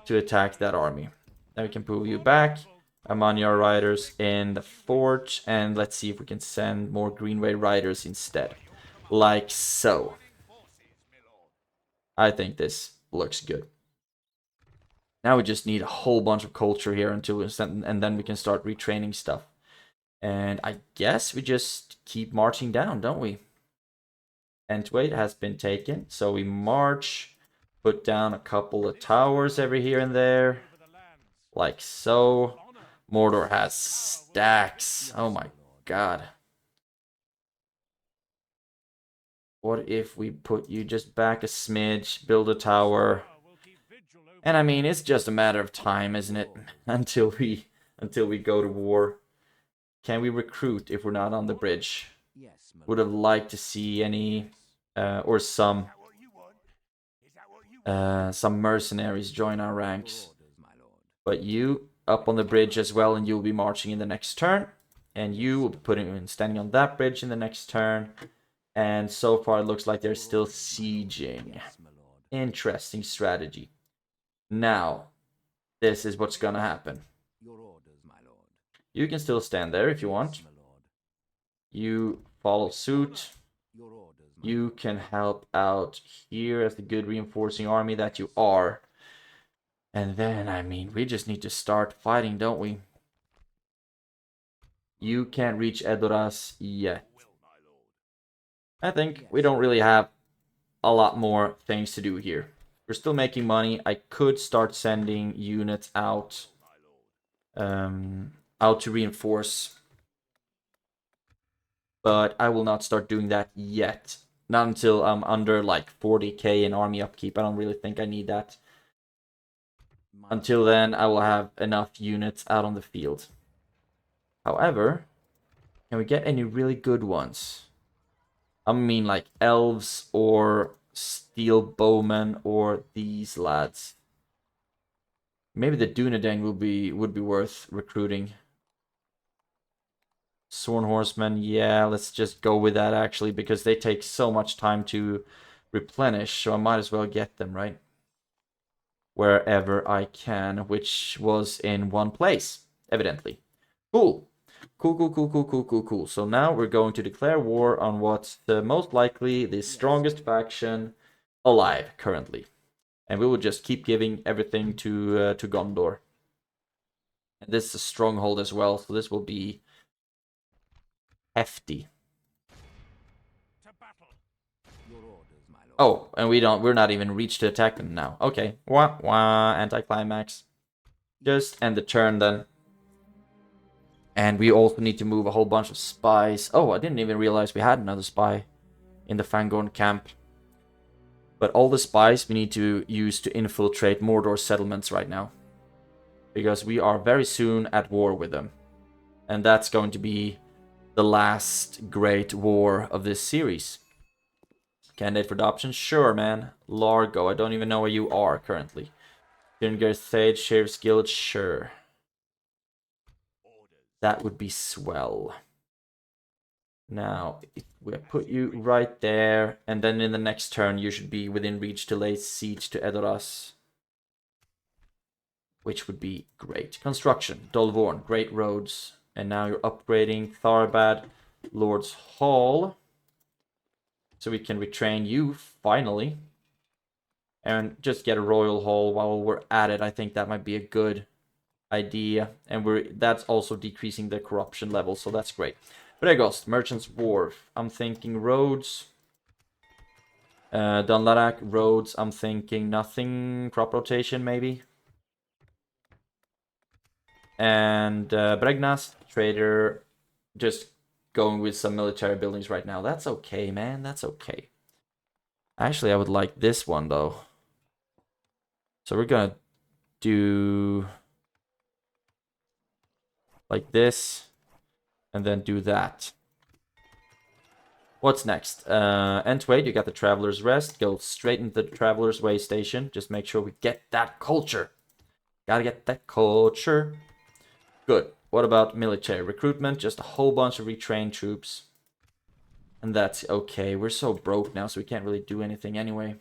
to attack that army? Then we can pull you back. Amanyar Riders in the fort. And let's see if we can send more Greenway Riders instead. Like so. I think this looks good. Now we just need a whole bunch of culture here until we send, and then we can start retraining stuff. And I guess we just keep marching down, don't we? Entwait has been taken, so we march, put down a couple of towers every here and there, like so. Mordor has stacks. Oh my god. What if we put you just back a smidge, build a tower? And I mean, it's just a matter of time, isn't it? Until we go to war. Can we recruit if we're not on the bridge? Would have liked to see any or some mercenaries join our ranks. But you up on the bridge as well, and you'll be marching in the next turn. And you will be standing on that bridge in the next turn. And so far it looks like they're still sieging. Interesting strategy. Now, this is what's gonna happen. You can still stand there if you want. You follow suit. You can help out here as the good reinforcing army that you are. And then, I mean, we just need to start fighting, don't we? You can't reach Edoras yet. I think we don't really have a lot more things to do here. We're still making money. I could start sending units out. Out to reinforce. But I will not start doing that yet. Not until I'm under like 40k in army upkeep. I don't really think I need that. Until then, I will have enough units out on the field. However, can we get any really good ones? I mean like elves or steel bowmen or these lads. Maybe the Dunedain would be worth recruiting. Sworn Horsemen, yeah, let's just go with that actually, because they take so much time to replenish, so I might as well get them, right? Wherever I can, which was in one place, evidently. Cool. Cool. So now we're going to declare war on what's the most likely the strongest faction alive currently. And we will just keep giving everything to Gondor. And this is a stronghold as well, so this will be hefty. Oh, and we're not even reached to attack them now. Okay. Anticlimax. Just end the turn then. And we also need to move a whole bunch of spies. Oh, I didn't even realize we had another spy in the Fangorn camp. But all the spies we need to use to infiltrate Mordor settlements right now. Because we are very soon at war with them. And that's going to be the last great war of this series. Candidate for adoption? Sure, man. Largo, I don't even know where you are currently. Gungar Thade, Sheriff's Guild? Sure. That would be swell. Now, if we put you right there, and then in the next turn you should be within reach to lay siege to Edoras. Which would be great. Construction, Dolvorn, great roads. And now you're upgrading Tharbad, Lord's Hall. So we can retrain you, finally. And just get a Royal Hall while we're at it. I think that might be a good idea. And that's also decreasing the corruption level, so that's great. Bregost, Merchant's Wharf. I'm thinking roads. Dunlarak, roads. I'm thinking nothing. Crop rotation, maybe. And Bregnas, trader, just going with some military buildings right now. That's okay, man. That's okay. Actually, I would like this one, though. So we're gonna do like this, and then do that. What's next? Entwade, you got the Traveler's Rest. Go straight into the Traveler's Way station. Just make sure we get that culture. Gotta get that culture. Good. What about military recruitment? Just a whole bunch of retrained troops. And that's okay. We're so broke now, so we can't really do anything anyway.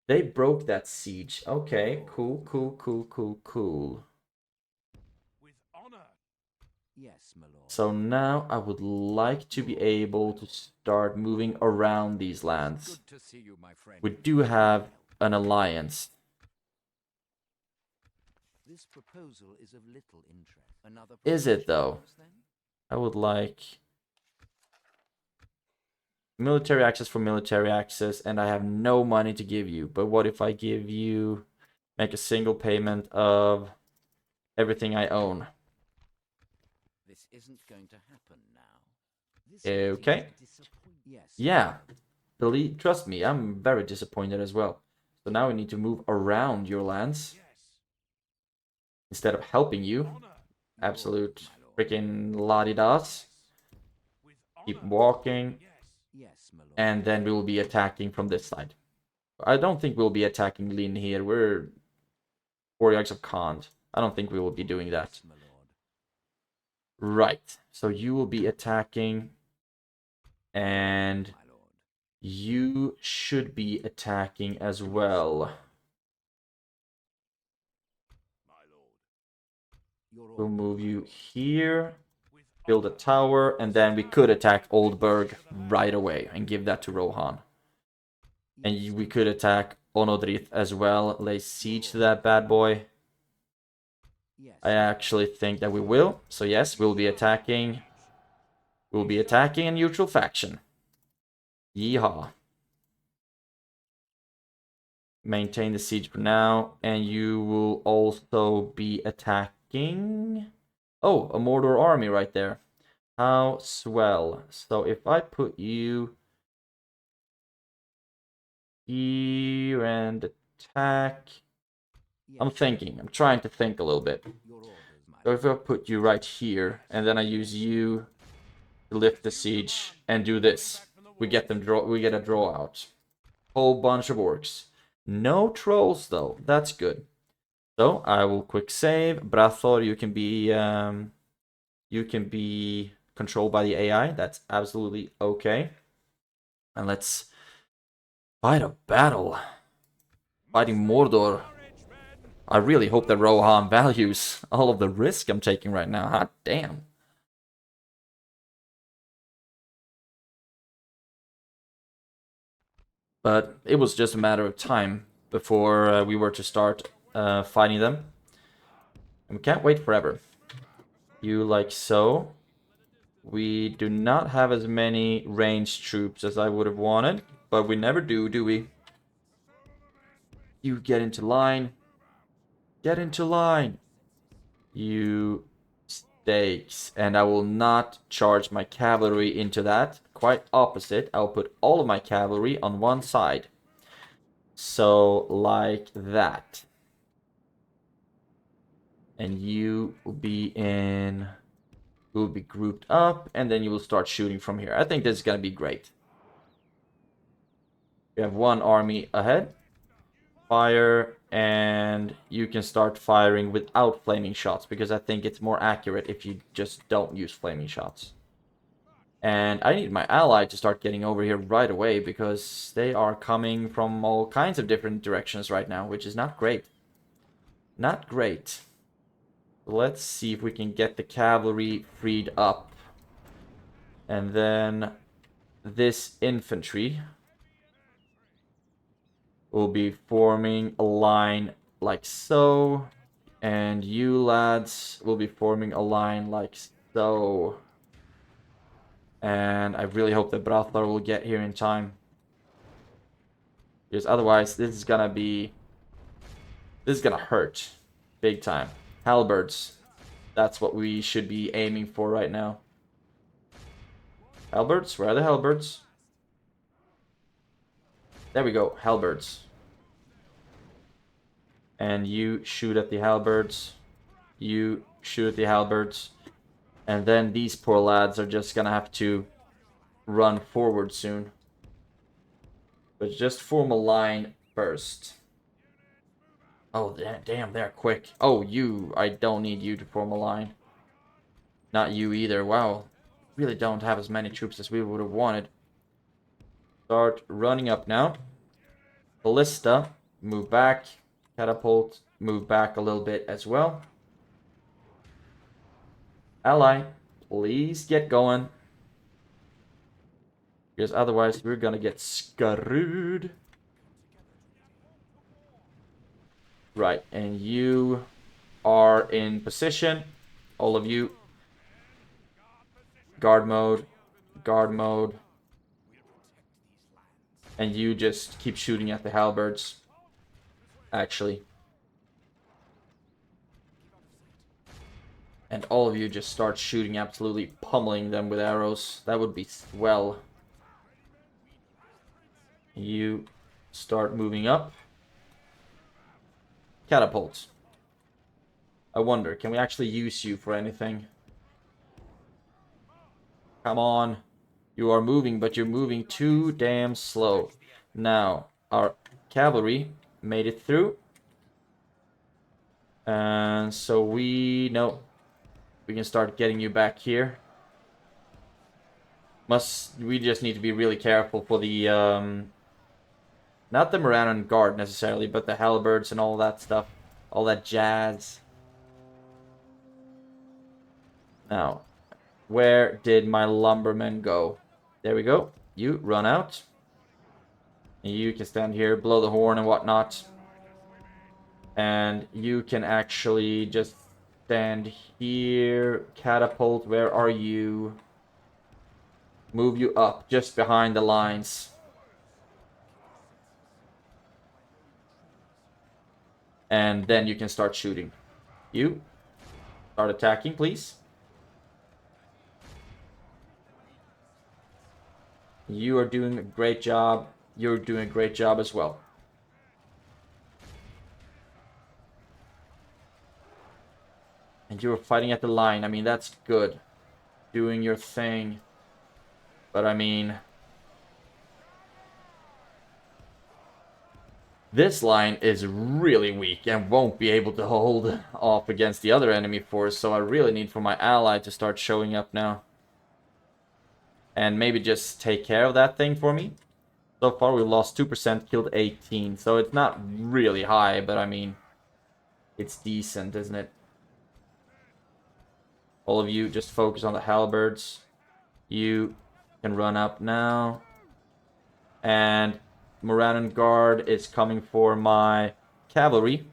They broke that siege. Okay, cool, cool, cool, cool, cool. With honor. Yes, my lord. So now I would like to be able to start moving around these lands. Good to see you, my friend. We do have an alliance. This proposal is of little interest. Another Is it, though? proposal, then? I would like military access for military access, and I have no money to give you. But what if I give you, make a single payment of everything I own? This isn't going to happen now. This Okay. meeting is disappointing. Yes. Yeah, believe, trust me, I'm very disappointed as well. So now we need to move around your lands Yes. instead of helping you. Honor. Absolute My lord. freaking la-di-das. With Keep honor. walking, Yes. Yes, my lord. and then we will be attacking from this side. I don't think we'll be attacking Lin here. We're Warriors of Khand. I don't think we will be doing that. Yes, my lord. Right. So you will be attacking, and My lord. you should be attacking as well. My lord. Your We'll order, move my you lord. here, With build a honor. tower, and then we could attack Oldburg right away and give that to Rohan. And Yes, we my could attack Onodrith as well, lay siege to that bad boy. Yes, I actually think that we will. So yes, we'll be attacking. We'll be attacking a neutral faction. Yeehaw. Maintain the siege for now, and you will also be attacking. Oh, a Mordor army right there. How swell. So if I put you here and attack. I'm thinking. I'm trying to think a little bit. Your orders, my So lord. if I put you right here, and then I use you to lift the siege and do this, we get them draw. We get a draw out. Whole bunch of orcs. No trolls though. That's good. So I will quick save. Brathor, you can be controlled by the AI. That's absolutely okay. And let's fight a battle. Fighting Mordor. Courage, men. I really hope that Rohan values all of the risk I'm taking right now. Hot damn. But it was just a matter of time before we were to start fighting them. And we can't wait forever. You like so. We do not have as many ranged troops as I would have wanted, but we never do, do we? You get into line. Get into line. You stakes. And I will not charge my cavalry into that. Quite opposite. I'll put all of my cavalry on one side. So, like that. And you will be in... who will be grouped up, and then you will start shooting from here. I think this is going to be great. We have one army ahead. Fire, and you can start firing without flaming shots, because I think it's more accurate if you just don't use flaming shots. And I need my ally to start getting over here right away, because they are coming from all kinds of different directions right now, which is not great. Not great. Let's see if we can get the cavalry freed up. And then this infantry will be forming a line like so. And you lads will be forming a line like so. And I really hope that Brathlar will get here in time. Because otherwise, this is gonna hurt. Big time. Halberds. That's what we should be aiming for right now. Halberds? Where are the halberds? There we go. Halberds. And you shoot at the halberds. You shoot at the halberds. And then these poor lads are just gonna have to run forward soon. But just form a line first. Oh, damn, they're quick. Oh, I don't need you to form a line. Not you either. Wow. Really don't have as many troops as we would have wanted. Start running up now. Ballista, move back. Catapult, move back a little bit as well. Ally, please get going. Because otherwise we're gonna get screwed. Right, and you are in position. All of you. Guard mode. Guard mode. And you just keep shooting at the halberds. Actually. And all of you just start shooting, absolutely pummeling them with arrows. That would be swell. You start moving up. Catapults. I wonder, can we actually use you for anything? Come on. You are moving, but you're moving too damn slow. Now, our cavalry made it through. And so we can start getting you back here. We just need to be really careful for the not the Morannon Guard necessarily, but the halberds and all that stuff. All that jazz. Now, where did my lumbermen go? There we go. You run out. And you can stand here, blow the horn and whatnot. And you can actually just stand here. Catapult, where are you? Move you up, just behind the lines. And then you can start shooting. You start attacking, please. You are doing a great job. You're doing a great job as well. And you're fighting at the line. I mean, that's good. Doing your thing. But I mean, this line is really weak and won't be able to hold off against the other enemy force. So I really need for my ally to start showing up now. And maybe just take care of that thing for me. So far we lost 2%, killed 18. So it's not really high, but I mean, it's decent, isn't it? All of you just focus on the halberds. You can run up now. And Morannon Guard is coming for my cavalry,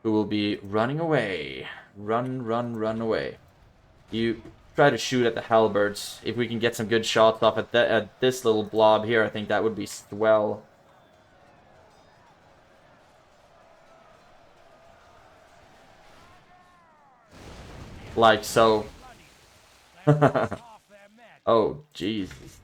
who will be running away. Run away. You try to shoot at the halberds. If we can get some good shots off at this little blob here, I think that would be swell. Like so. Oh, Jesus.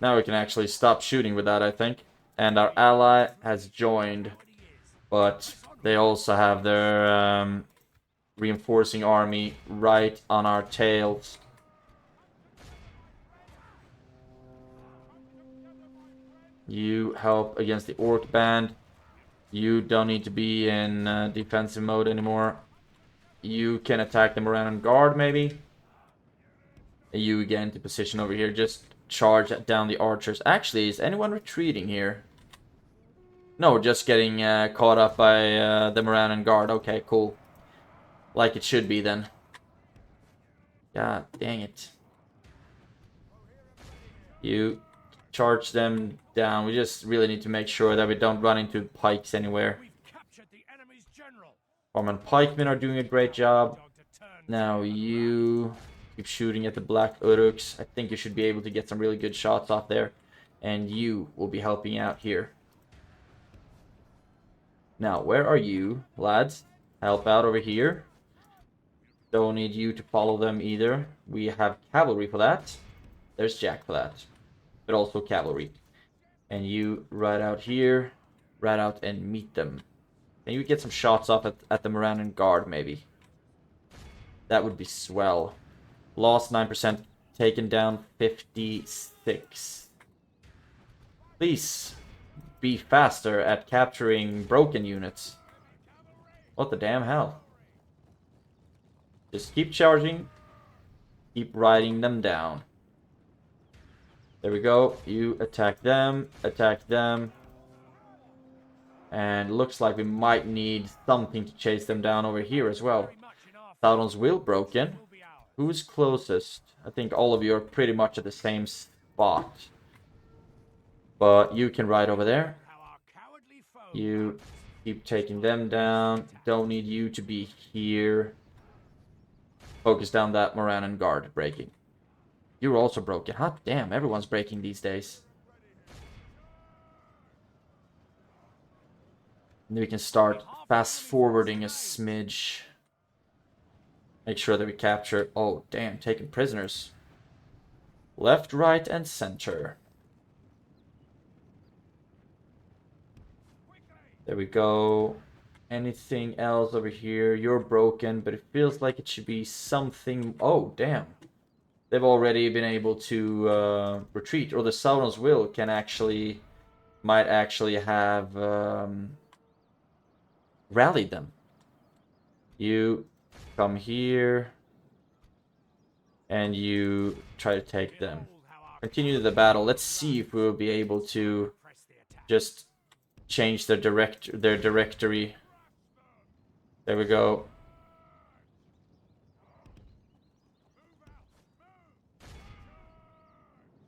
Now we can actually stop shooting with that, I think. And our ally has joined. But they also have their reinforcing army right on our tails. You help against the orc band. You don't need to be in defensive mode anymore. You can attack them around and guard, maybe. You get into position over here. Just charge down the archers. Actually, is anyone retreating here? No, just getting caught up by the Moran and guard. Okay, cool. Like it should be then. God dang it. You charge them down. We just really need to make sure that we don't run into pikes anywhere. Foreman pikemen are doing a great job. Now you keep shooting at the black uruks. I think you should be able to get some really good shots off there. And you will be helping out here. Now, where are you, lads? Help out over here. Don't need you to follow them either. We have cavalry for that. There's Jack for that. But also cavalry. And you ride out here. Ride out and meet them. And you get some shots off at the Moran guard, maybe. That would be swell. Lost 9%. Taken down 56. Please be faster at capturing broken units. What the damn hell? Just keep charging. Keep riding them down. There we go. You attack them. Attack them. And looks like we might need something to chase them down over here as well. Sauron's will broken. Who's closest? I think all of you are pretty much at the same spot. But you can ride over there. You keep taking them down. Don't need you to be here. Focus down that Moran and guard breaking. You're also broken. Hot damn, everyone's breaking these days. And we can start fast forwarding a smidge. Make sure that we capture... Oh, damn, taking prisoners. Left, right, and center. There we go. Anything else over here? You're broken, but it feels like it should be something... Oh, damn. They've already been able to retreat. Or the Sauron's will can actually... Might actually have rallied them. You come here. And you try to take them. Continue the battle. Let's see if we'll be able to just change their directory. There we go.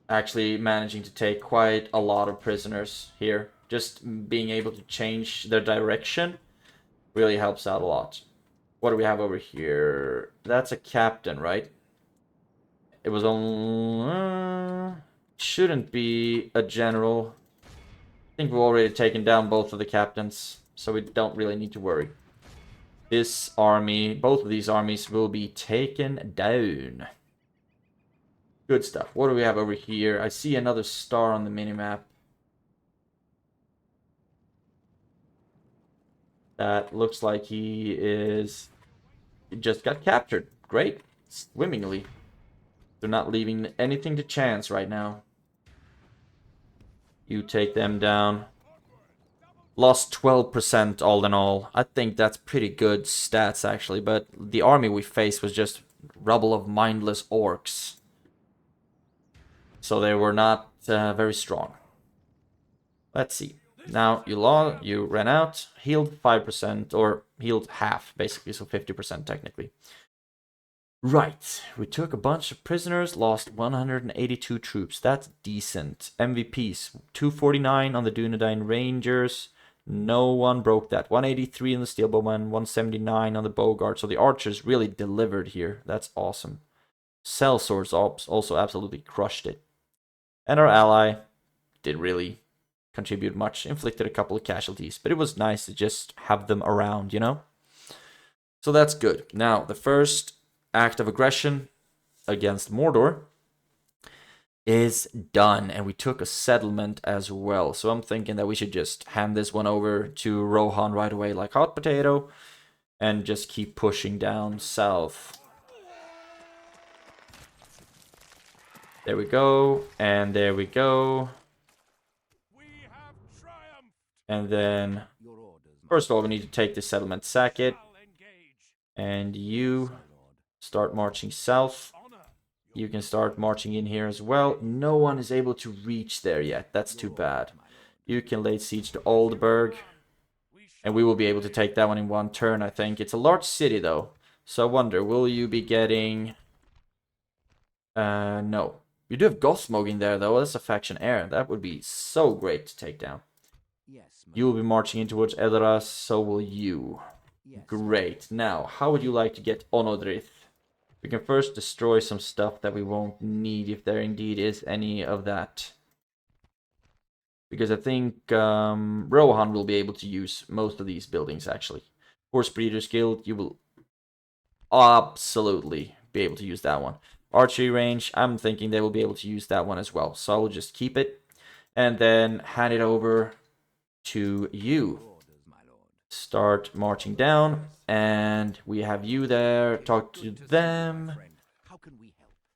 Actually managing to take quite a lot of prisoners here. Just being able to change their direction really helps out a lot. What do we have over here? That's a captain, right? It was on... shouldn't be a general. I think we've already taken down both of the captains, so we don't really need to worry. This army, both of these armies will be taken down. Good stuff. What do we have over here? I see another star on the minimap. That looks like he just got captured. Great. Swimmingly. They're not leaving anything to chance right now. You take them down. Lost 12% all in all. I think that's pretty good stats actually, but the army we faced was just rubble of mindless orcs. So they were not very strong. Let's see. Now you ran out, healed 5%, or healed half basically, so 50% technically. Right, we took a bunch of prisoners, lost 182 troops. That's decent. MVPs, 249 on the Dunedain Rangers. No one broke that. 183 on the Steelbowmen, 179 on the Bogart. So the archers really delivered here. That's awesome. Sellswords also absolutely crushed it. And our ally did really contribute much. Inflicted a couple of casualties. But it was nice to just have them around, you know? So that's good. Now, the first act of aggression against Mordor is done, and we took a settlement as well. So I'm thinking that we should just hand this one over to Rohan right away like hot potato. and just keep pushing down south. There we go, and there we go. We have triumphed. And then, first of all, we need to take this settlement, sack it, Shall engage. and you start marching south. You can start marching in here as well. No one is able to reach there yet. That's too bad. You can lay siege to Oldburg, and we will be able to take that one in one turn, I think. It's a large city, though. So I wonder, will you be getting... no. You do have Gothmog there, though. That's a faction heir. That would be so great to take down. You will be marching in towards Edoras, so will you. Great. Now, how would you like to get Onodrith? We can first destroy some stuff that we won't need, if there indeed is any of that. Because I think Rohan will be able to use most of these buildings, actually. Horse Breeders Guild, you will absolutely be able to use that one. Archery range, I'm thinking they will be able to use that one as well. So I will just keep it and then hand it over to you. Start marching down, and we have you there. Talk to them.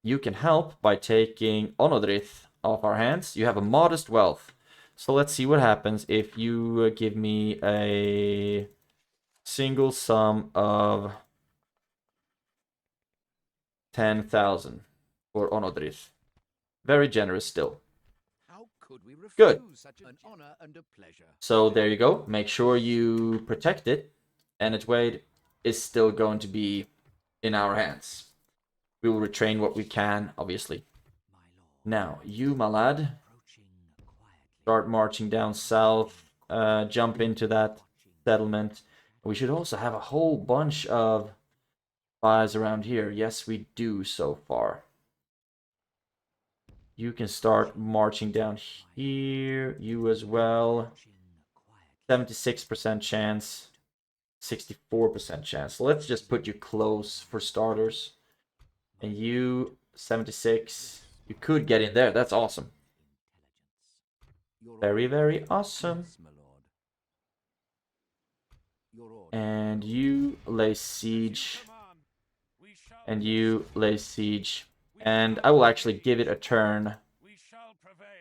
You can help by taking Onodrith off our hands. You have a modest wealth. So let's see what happens if you give me a single sum of 10,000 for Onodrith. Very generous still. Good. So there you go. Make sure you protect it, and its weight is still going to be in our hands. We will retrain what we can, obviously. Now, you, my lad, start marching down south, jump into that settlement. We should also have a whole bunch of spies around here. Yes, we do so far. You can start marching down here. You as well. 76% chance. 64% chance. So let's just put you close for starters. And you, 76. You could get in there. That's awesome. Very, very awesome. And you lay siege. And you lay siege. And I will actually give it a turn.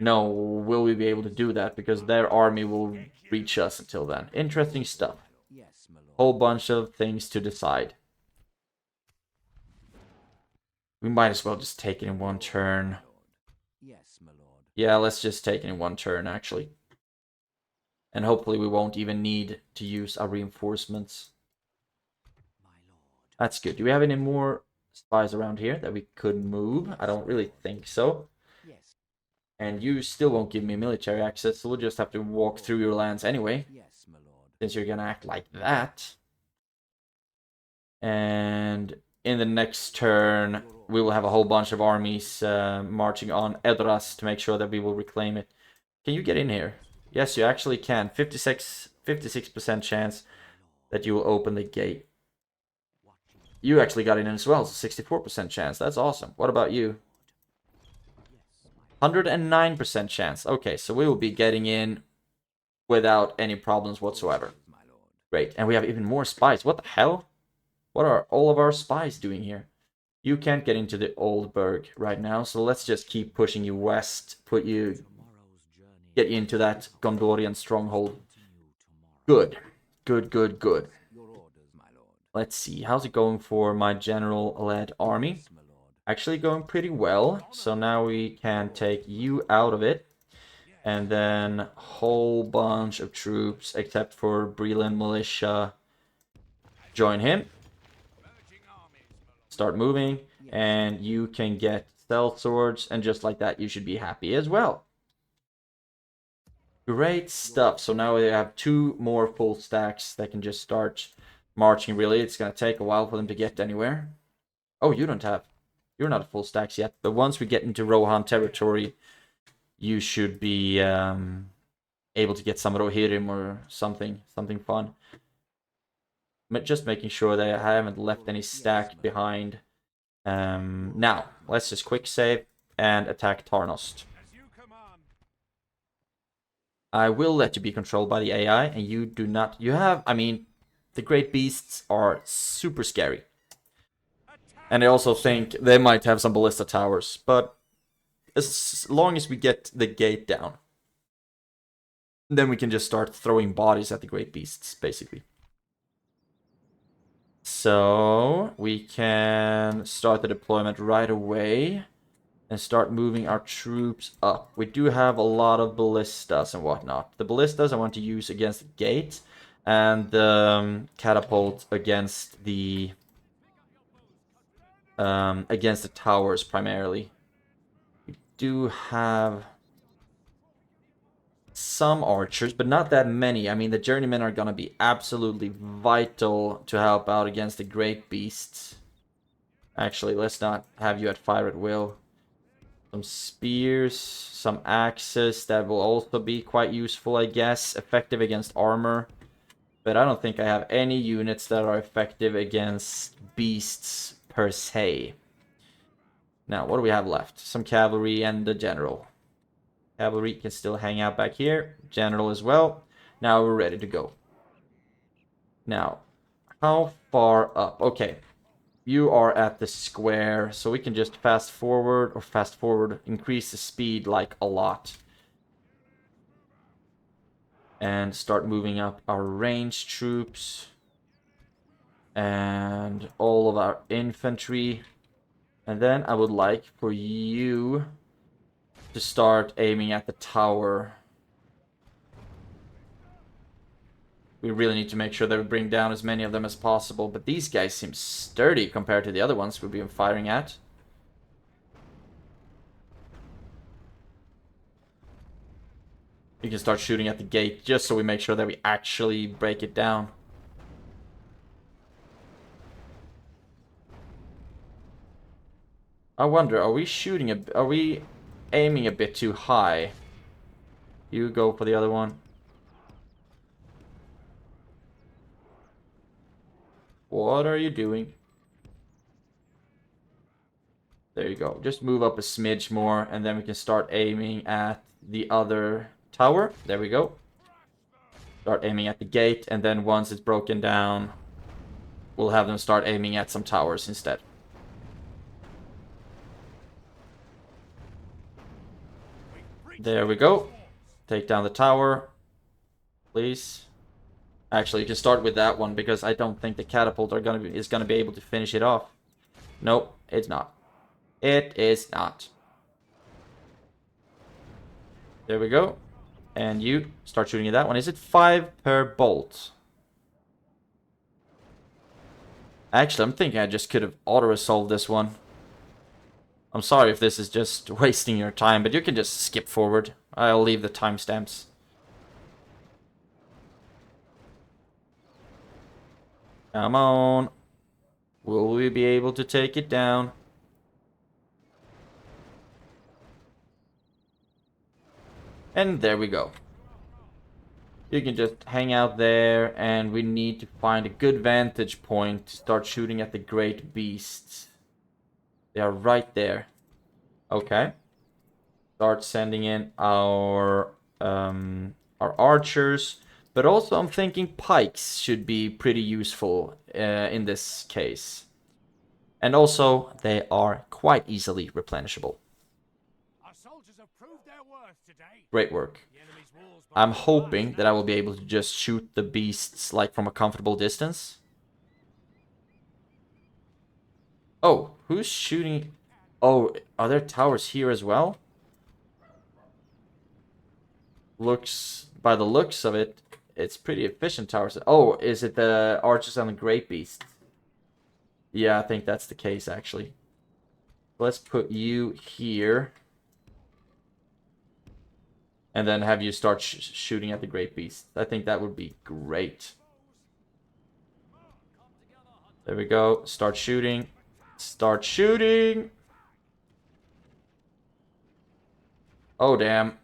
No, will we be able to do that? Because their army will reach us until then. Interesting stuff. Whole bunch of things to decide. We might as well just take it in one turn. Yeah, let's just take it in one turn, actually. And hopefully we won't even need to use our reinforcements. That's good. Do we have any more spies around here that we could move? I don't really think so. And you still won't give me military access, so we'll just have to walk through your lands anyway. Since you're gonna act like that. And in the next turn, we will have a whole bunch of armies marching on Edoras to make sure that we will reclaim it. Can you get in here? Yes, you actually can. 56% chance that you will open the gate. You actually got in as well, so 64% chance. That's awesome. What about you? 109% chance. Okay, so we will be getting in without any problems whatsoever. Great, and we have even more spies. What the hell? What are all of our spies doing here? You can't get into the old burg right now, so let's just keep pushing you west. Get you into that Gondorian stronghold. Good. Good. Let's see, how's it going for my general-led army? Actually going pretty well, so now we can take you out of it. And then a whole bunch of troops, except for Breeland militia, join him. Start moving, and you can get stealth swords, and just like that, you should be happy as well. Great stuff. So now we have 2 more full stacks that can just start marching. Really, it's going to take a while for them to get anywhere. Oh, you're not at full stacks yet, but once we get into Rohan territory, you should be able to get some Rohirrim or something fun. Just making sure that I haven't left any stack behind. Now, let's just quick save and attack Tarnost. I will let you be controlled by the AI, and you do not... You have, I mean, The great beasts are super scary. And I also think they might have some ballista towers, but as long as we get the gate down, then we can just start throwing bodies at the great beasts, basically. So we can start the deployment right away and start moving our troops up. We do have a lot of ballistas and whatnot. The ballistas I want to use against the gate, and the catapult against the towers primarily. We do have some archers, but not that many. I mean, the journeymen are gonna be absolutely vital to help out against the great beasts. Actually, let's not have you at fire at will. Some spears, some axes, that will also be quite useful, I guess. Effective against armor. But I don't think I have any units that are effective against beasts per se. Now, what do we have left? Some cavalry and the general. Cavalry can still hang out back here. General as well. Now we're ready to go. Now, how far up? Okay. You are at the square, so we can just fast forward, increase the speed like a lot. And start moving up our ranged troops. And all of our infantry. And then I would like for you to start aiming at the tower. We really need to make sure that we bring down as many of them as possible. But these guys seem sturdy compared to the other ones we've been firing at. We can start shooting at the gate just so we make sure that we actually break it down. I wonder, are we aiming a bit too high? You go for the other one. What are you doing? There you go. Just move up a smidge more, and then we can start aiming at the other tower. There we go. Start aiming at the gate, and then once it's broken down, we'll have them start aiming at some towers instead. There we go. Take down the tower, please. Actually, you can start with that one, because I don't think the catapult is gonna be able to finish it off. Nope, it's not. It is not. There we go. And you start shooting at that one. Is it 5 per bolt? Actually, I'm thinking I just could have auto-resolved this one. I'm sorry if this is just wasting your time, but you can just skip forward. I'll leave the timestamps. Come on. Will we be able to take it down? And there we go. You can just hang out there, and we need to find a good vantage point to start shooting at the great beasts. They are right there. Okay. Start sending in our archers. But also I'm thinking pikes should be pretty useful in this case. And also, they are quite easily replenishable. Our soldiers have proved their worth today. Great work. The enemy's walls I'm hoping that I will be able to just shoot the beasts like from a comfortable distance. Oh, who's shooting? Oh, are there towers here as well? By the looks of it, it's pretty efficient towers. Oh, is it the archers on the great beast? Yeah, I think that's the case, actually. Let's put you here. And then have you start shooting at the great beast. I think that would be great. There we go. Start shooting. Start shooting! Oh, damn.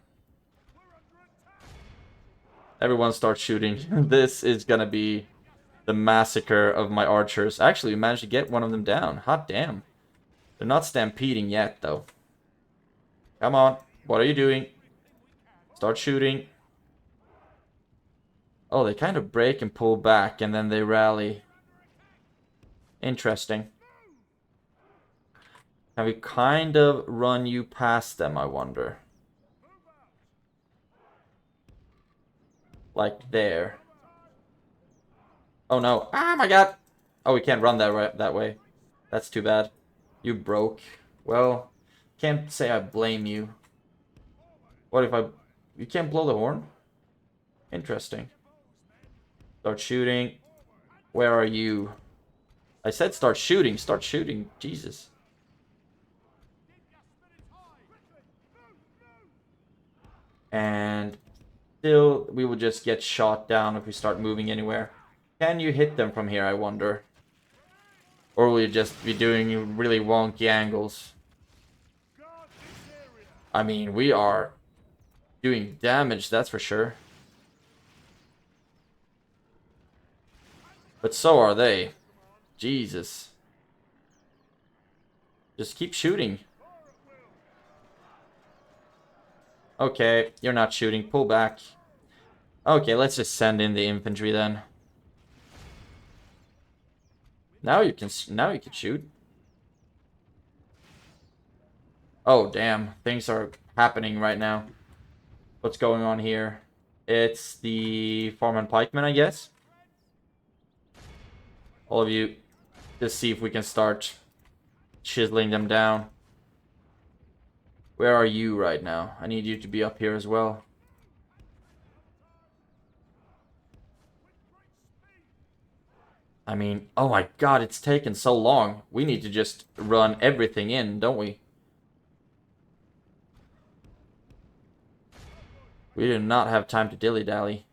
Everyone start shooting. This is gonna be the massacre of my archers. Actually, we managed to get one of them down. Hot damn. They're not stampeding yet, though. Come on. What are you doing? Start shooting. Oh, they kind of break and pull back, and then they rally. Interesting. Can we kind of run you past them, I wonder? Like there. Oh no. Ah, my god! Oh, we can't run that way. That's too bad. You broke. Well, can't say I blame you. What if I... You can't blow the horn? Interesting. Start shooting. Where are you? I said start shooting. Start shooting. Jesus. And still, we will just get shot down if we start moving anywhere. Can you hit them from here, I wonder? Or will you just be doing really wonky angles? I mean, we are doing damage, that's for sure. But so are they. Jesus. Just keep shooting. Okay, you're not shooting. Pull back. Okay, let's just send in the infantry then. Now you can shoot. Oh, damn. Things are happening right now. What's going on here? It's the farmhand pikemen, I guess. All of you, just see if we can start chiseling them down. Where are you right now? I need you to be up here as well. I mean, oh my god, it's taken so long. We need to just run everything in, don't we? We do not have time to dilly-dally.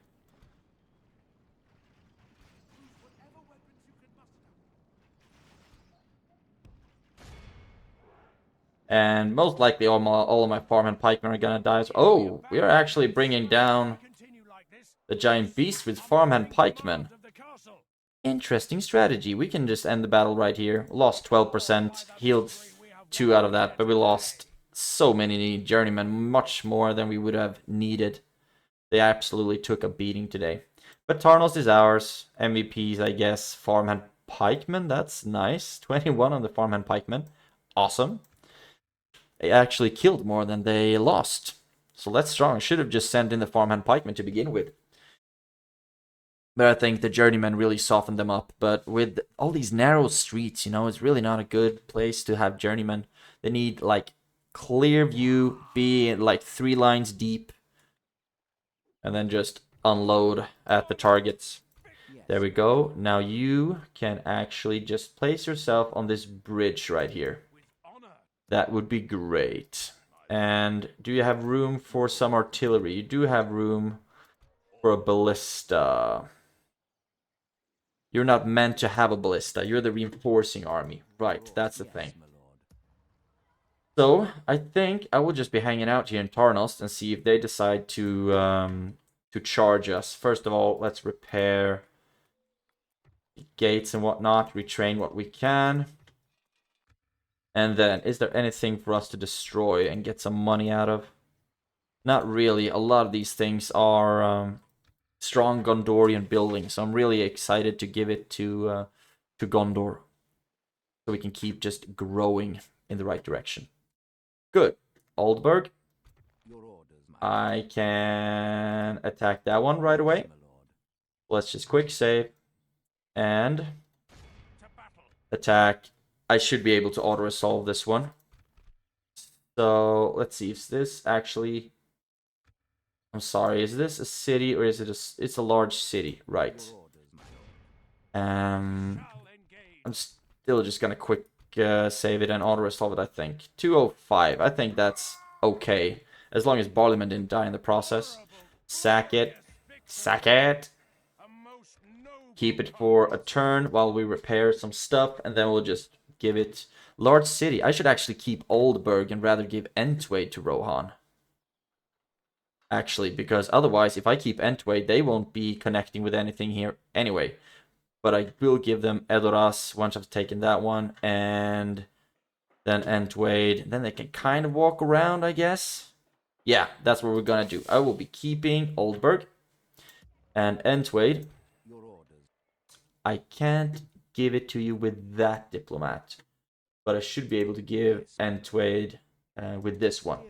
And most likely all of my farmhand pikemen are gonna die. Oh, we are actually bringing down the giant beast with farmhand pikemen. Interesting strategy. We can just end the battle right here. Lost 12%, healed 2 out of that, but we lost so many journeymen, much more than we would have needed. They absolutely took a beating today. But Tarnos is ours. MVPs, I guess. Farmhand pikemen, that's nice. 21 on the farmhand pikemen. Awesome. They actually killed more than they lost. So that's strong. Should have just sent in the farmhand pikemen to begin with. But I think the journeymen really softened them up. But with all these narrow streets, you know, it's really not a good place to have journeymen. They need, like, clear view, be, like, 3 lines deep. And then just unload at the targets. There we go. Now you can actually just place yourself on this bridge right here. That would be great. And do you have room for some artillery? You do have room for a ballista. You're not meant to have a ballista. You're the reinforcing army. Right, that's the thing. So, I think I will just be hanging out here in Tarnos and see if they decide to charge us. First of all, let's repair gates and whatnot. Retrain what we can. And then, is there anything for us to destroy and get some money out of? Not really. A lot of these things are strong Gondorian buildings. So I'm really excited to give it to Gondor. So we can keep just growing in the right direction. Good. Oldburg. I can attack that one right away. Let's just quick save. And attack. I should be able to auto-resolve this one. So, let's see. Is this actually... I'm sorry. Is this a city or is it a... It's a large city. Right. I'm still just gonna quick save it and auto-resolve it, I think. 205. I think that's okay. As long as Barleyman didn't die in the process. Sack it. Sack it. Keep it for a turn while we repair some stuff. And then we'll just give it... Large city. I should actually keep Oldburg and rather give Entway to Rohan. Actually, because otherwise, if I keep Entway, they won't be connecting with anything here anyway. But I will give them Edoras once I've taken that one. And then Entwade. Then they can kind of walk around, I guess. Yeah, that's what we're gonna do. I will be keeping Oldburg. And Entwade, I can't give it to you with that diplomat, but I should be able to give Entwade with this one.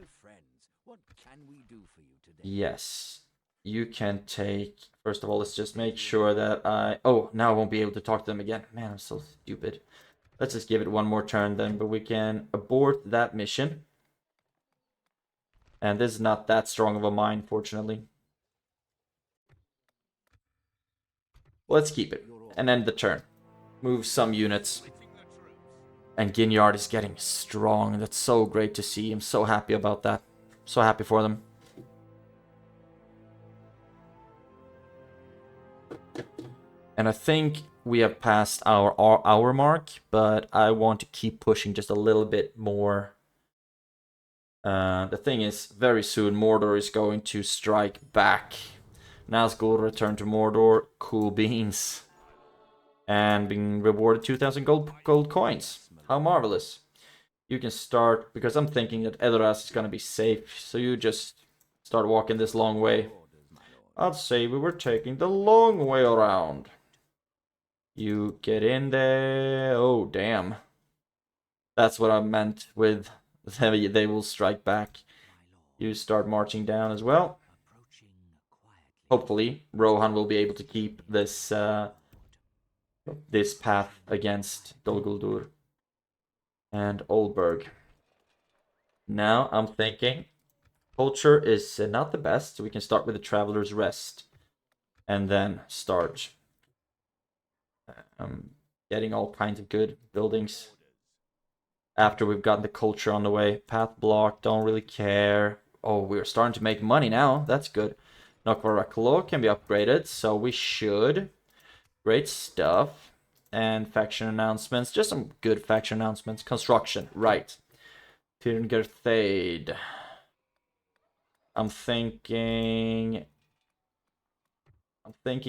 Yes, you can take. First of all, let's just make sure that I. Oh, now I won't be able to talk to them again. Man, I'm so stupid. Let's just give it one more turn then, but we can abort that mission. And this is not that strong of a mine, fortunately. Let's keep it and end the turn. Move some units. And Ginyard is getting strong. That's so great to see. I'm so happy about that. So happy for them. And I think we have passed our hour mark, but I want to keep pushing just a little bit more. The thing is, very soon Mordor is going to strike back. Nazgul return to Mordor, cool beans. And being rewarded 2,000 gold coins. How marvelous. You can start, because I'm thinking that Edoras is going to be safe, so you just start walking this long way. I'd say we were taking the long way around. You get in there. Oh, damn. That's what I meant with they will strike back. You start marching down as well. Hopefully, Rohan will be able to keep this this path against Dol Guldur and Oldburg. Now I'm thinking culture is not the best, so we can start with the Traveler's Rest and then start getting all kinds of good buildings. After we've gotten the culture on the way. Path block, don't really care. Oh, we're starting to make money now. That's good. Nokvaraklo can be upgraded, so we should. Great stuff. And faction announcements. Just some good faction announcements. Construction, right. Tirngerthade. I'm thinking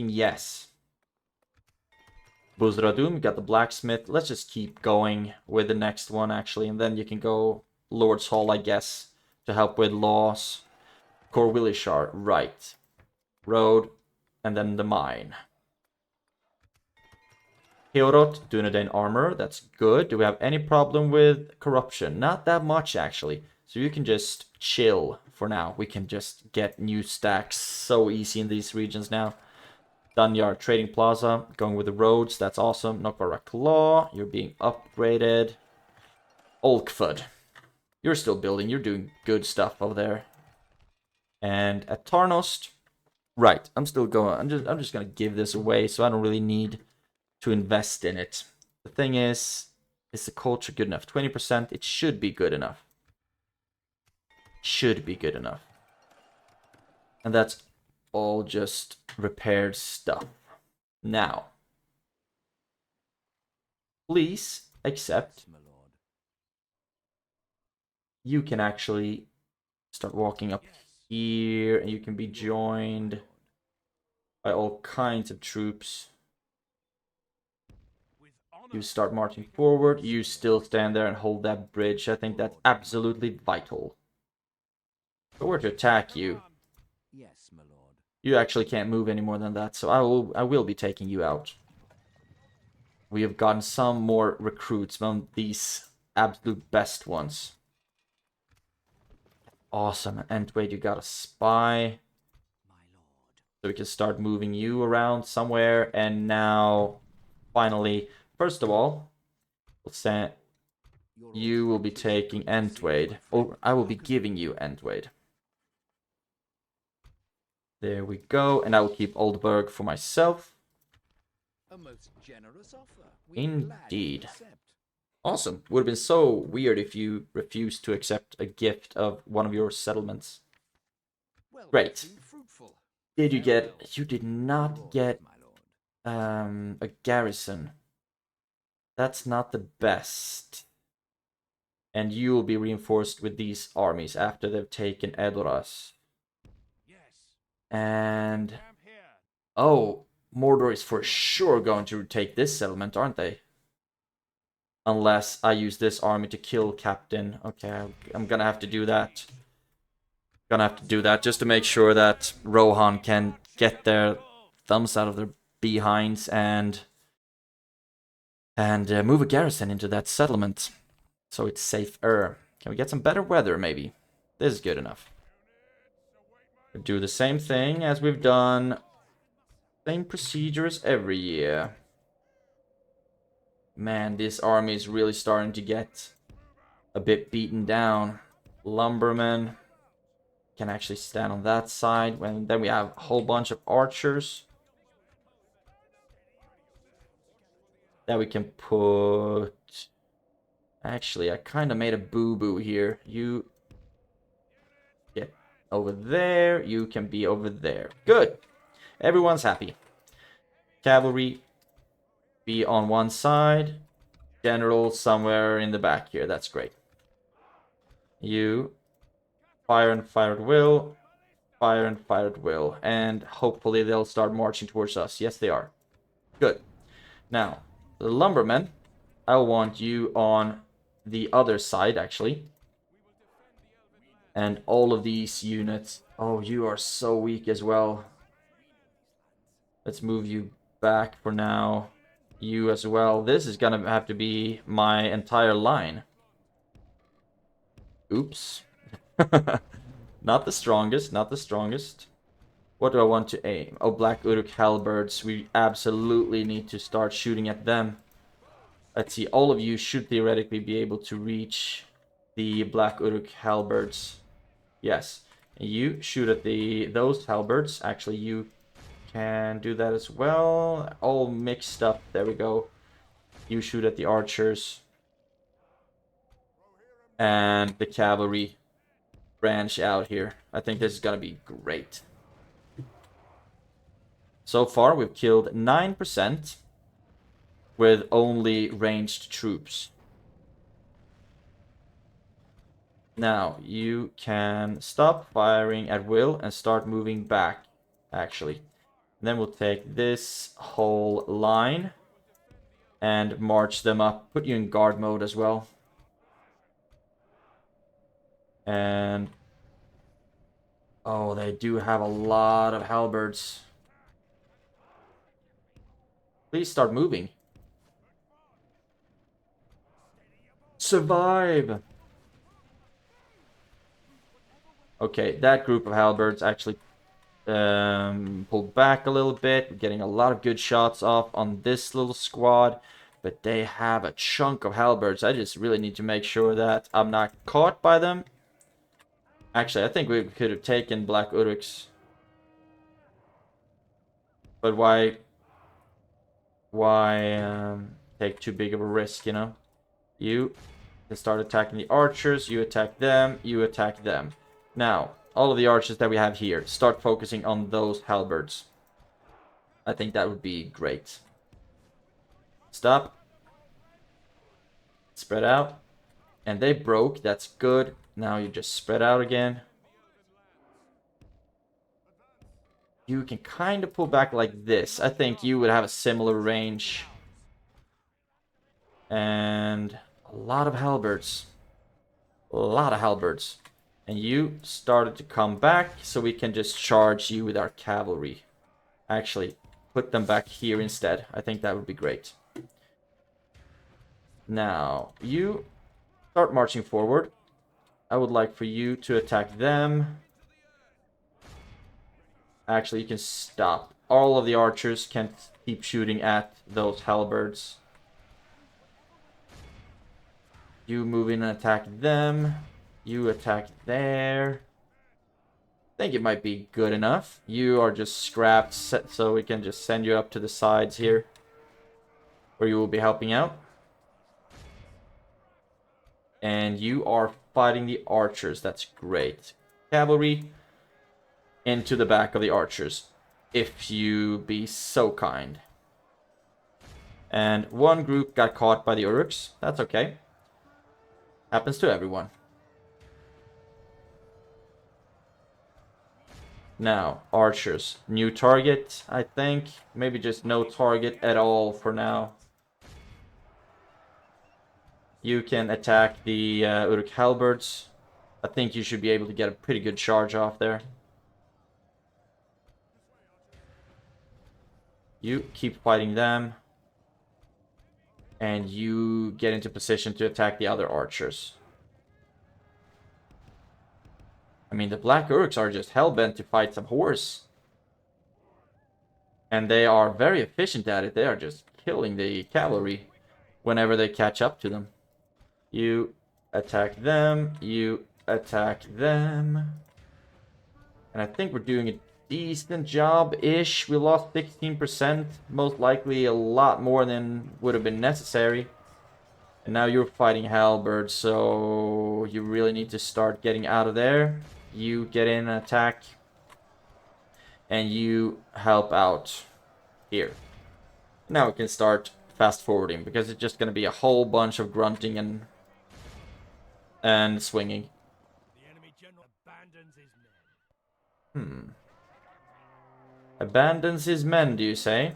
yes. Buzradum, got the blacksmith. Let's just keep going with the next one, actually. And then you can go Lord's Hall, I guess, to help with laws. Corwillishar, right. Road, and then the mine. Heorot, Dunedain armor, that's good. Do we have any problem with corruption? Not that much, actually. So you can just chill for now. We can just get new stacks so easy in these regions now. Danyar Trading Plaza, going with the roads, that's awesome. Nokvarak Law, you're being upgraded. Olkfud, you're still building, you're doing good stuff over there. And at Tarnost, right, I'm still going, I'm just gonna give this away, so I don't really need to invest in it. The thing is the culture good enough? 20%, it should be good enough. Should be good enough. And that's all just repaired stuff. Now, please accept. You can actually start walking up here, and you can be joined by all kinds of troops. You start marching forward. You still stand there and hold that bridge. I think that's absolutely vital. If I were to attack you, you actually can't move any more than that, so I will be taking you out. We have gotten some more recruits from these absolute best ones. Awesome. And wait, you got a spy. So we can start moving you around somewhere. And now, finally, first of all, we'll say you will be taking Entwade. Or I will be giving you Entwade. There we go, and I will keep Oldburg for myself. A most generous offer. Indeed. Awesome. Would have been so weird if you refused to accept a gift of one of your settlements. Great. Did you get... You did not get a garrison. That's not the best. And you will be reinforced with these armies after they've taken Edoras. And... Oh, Mordor is for sure going to take this settlement, aren't they? Unless I use this army to kill Captain. Okay, I'm gonna have to do that. Gonna have to do that just to make sure that Rohan can get there thumbs out of their behinds and move a garrison into that settlement so it's safer. Can we get some better weather, maybe? This is good enough. Do the same thing as we've done. Same procedures every year. Man, this army is really starting to get a bit beaten down. Lumbermen can actually stand on that side. Then we have a whole bunch of archers that we can put. Actually, I kind of made a boo-boo here. You get over there. You can be over there. Good. Everyone's happy. Cavalry be on one side. General somewhere in the back here. That's great. You fire and fire at will. Fire and fire at will. And hopefully they'll start marching towards us. Yes, they are. Good. Now, the lumbermen, I want you on the other side, actually. And all of these units. Oh, you are so weak as well. Let's move you back for now. You as well. This is gonna have to be my entire line. Oops. Not the strongest, not the strongest. What do I want to aim? Oh, Black Uruk halberds. We absolutely need to start shooting at them. Let's see, all of you should theoretically be able to reach the Black Uruk halberds. Yes. You shoot at those halberds. Actually, you can do that as well. All mixed up. There we go. You shoot at the archers. And the cavalry branch out here. I think this is gonna be great. So far, we've killed 9% with only ranged troops. Now, you can stop firing at will and start moving back, actually. And then we'll take this whole line and march them up. Put you in guard mode as well. And oh, they do have a lot of halberds. Please start moving. Survive! Okay, that group of halberds actually pulled back a little bit. We're getting a lot of good shots off on this little squad. But they have a chunk of halberds. I just really need to make sure that I'm not caught by them. Actually, I think we could have taken Black Uruks. But why take too big of a risk, you know? You can start attacking the archers. You attack them. You attack them. Now, all of the archers that we have here, start focusing on those halberds. I think that would be great. Stop. Spread out. And they broke. That's good. Now you just spread out again. You can kind of pull back like this. I think you would have a similar range. And a lot of halberds. A lot of halberds. And you started to come back, so we can just charge you with our cavalry. Actually, put them back here instead. I think that would be great. Now, you start marching forward. I would like for you to attack them. Actually, you can stop. All of the archers can keep shooting at those halberds. You move in and attack them. You attack there. I think it might be good enough. You are just scrapped, so we can just send you up to the sides here, where you will be helping out. And you are fighting the archers. That's great. Cavalry into the back of the archers, if you be so kind. And one group got caught by the Uruks. That's okay. Happens to everyone. Now, archers. New target, I think. Maybe just no target at all for now. You can attack the Uruk halberds. I think you should be able to get a pretty good charge off there. You keep fighting them. And you get into position to attack the other archers. I mean, the Black Urks are just hellbent to fight some horse. And they are very efficient at it. They are just killing the cavalry whenever they catch up to them. You attack them. You attack them. And I think we're doing a decent job-ish. We lost 16%. Most likely a lot more than would have been necessary. And now you're fighting halberd, so you really need to start getting out of there. You get in and attack. And you help out here. Now we can start fast forwarding, because it's just going to be a whole bunch of grunting and swinging. The enemy general abandons his men. Abandons his men, do you say?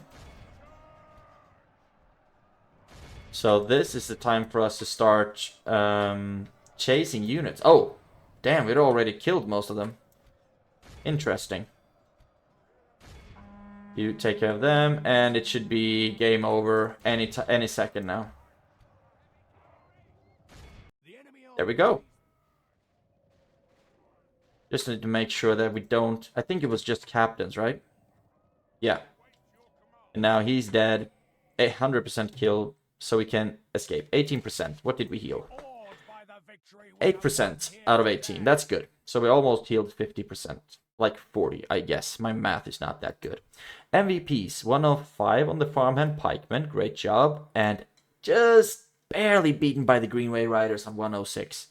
So this is the time for us to start chasing units. Oh, damn, we'd already killed most of them. Interesting. You take care of them, and it should be game over any second now. There we go. Just need to make sure that we don't... I think it was just captains, right? Yeah. And now he's dead. 100% killed, so we can escape. 18%. What did we heal? 8% out of 18. That's good. So we almost healed 50%. Like 40, I guess. My math is not that good. MVPs. 105 on the Farmhand Pikemen. Great job. And just barely beaten by the Greenway Riders on 106.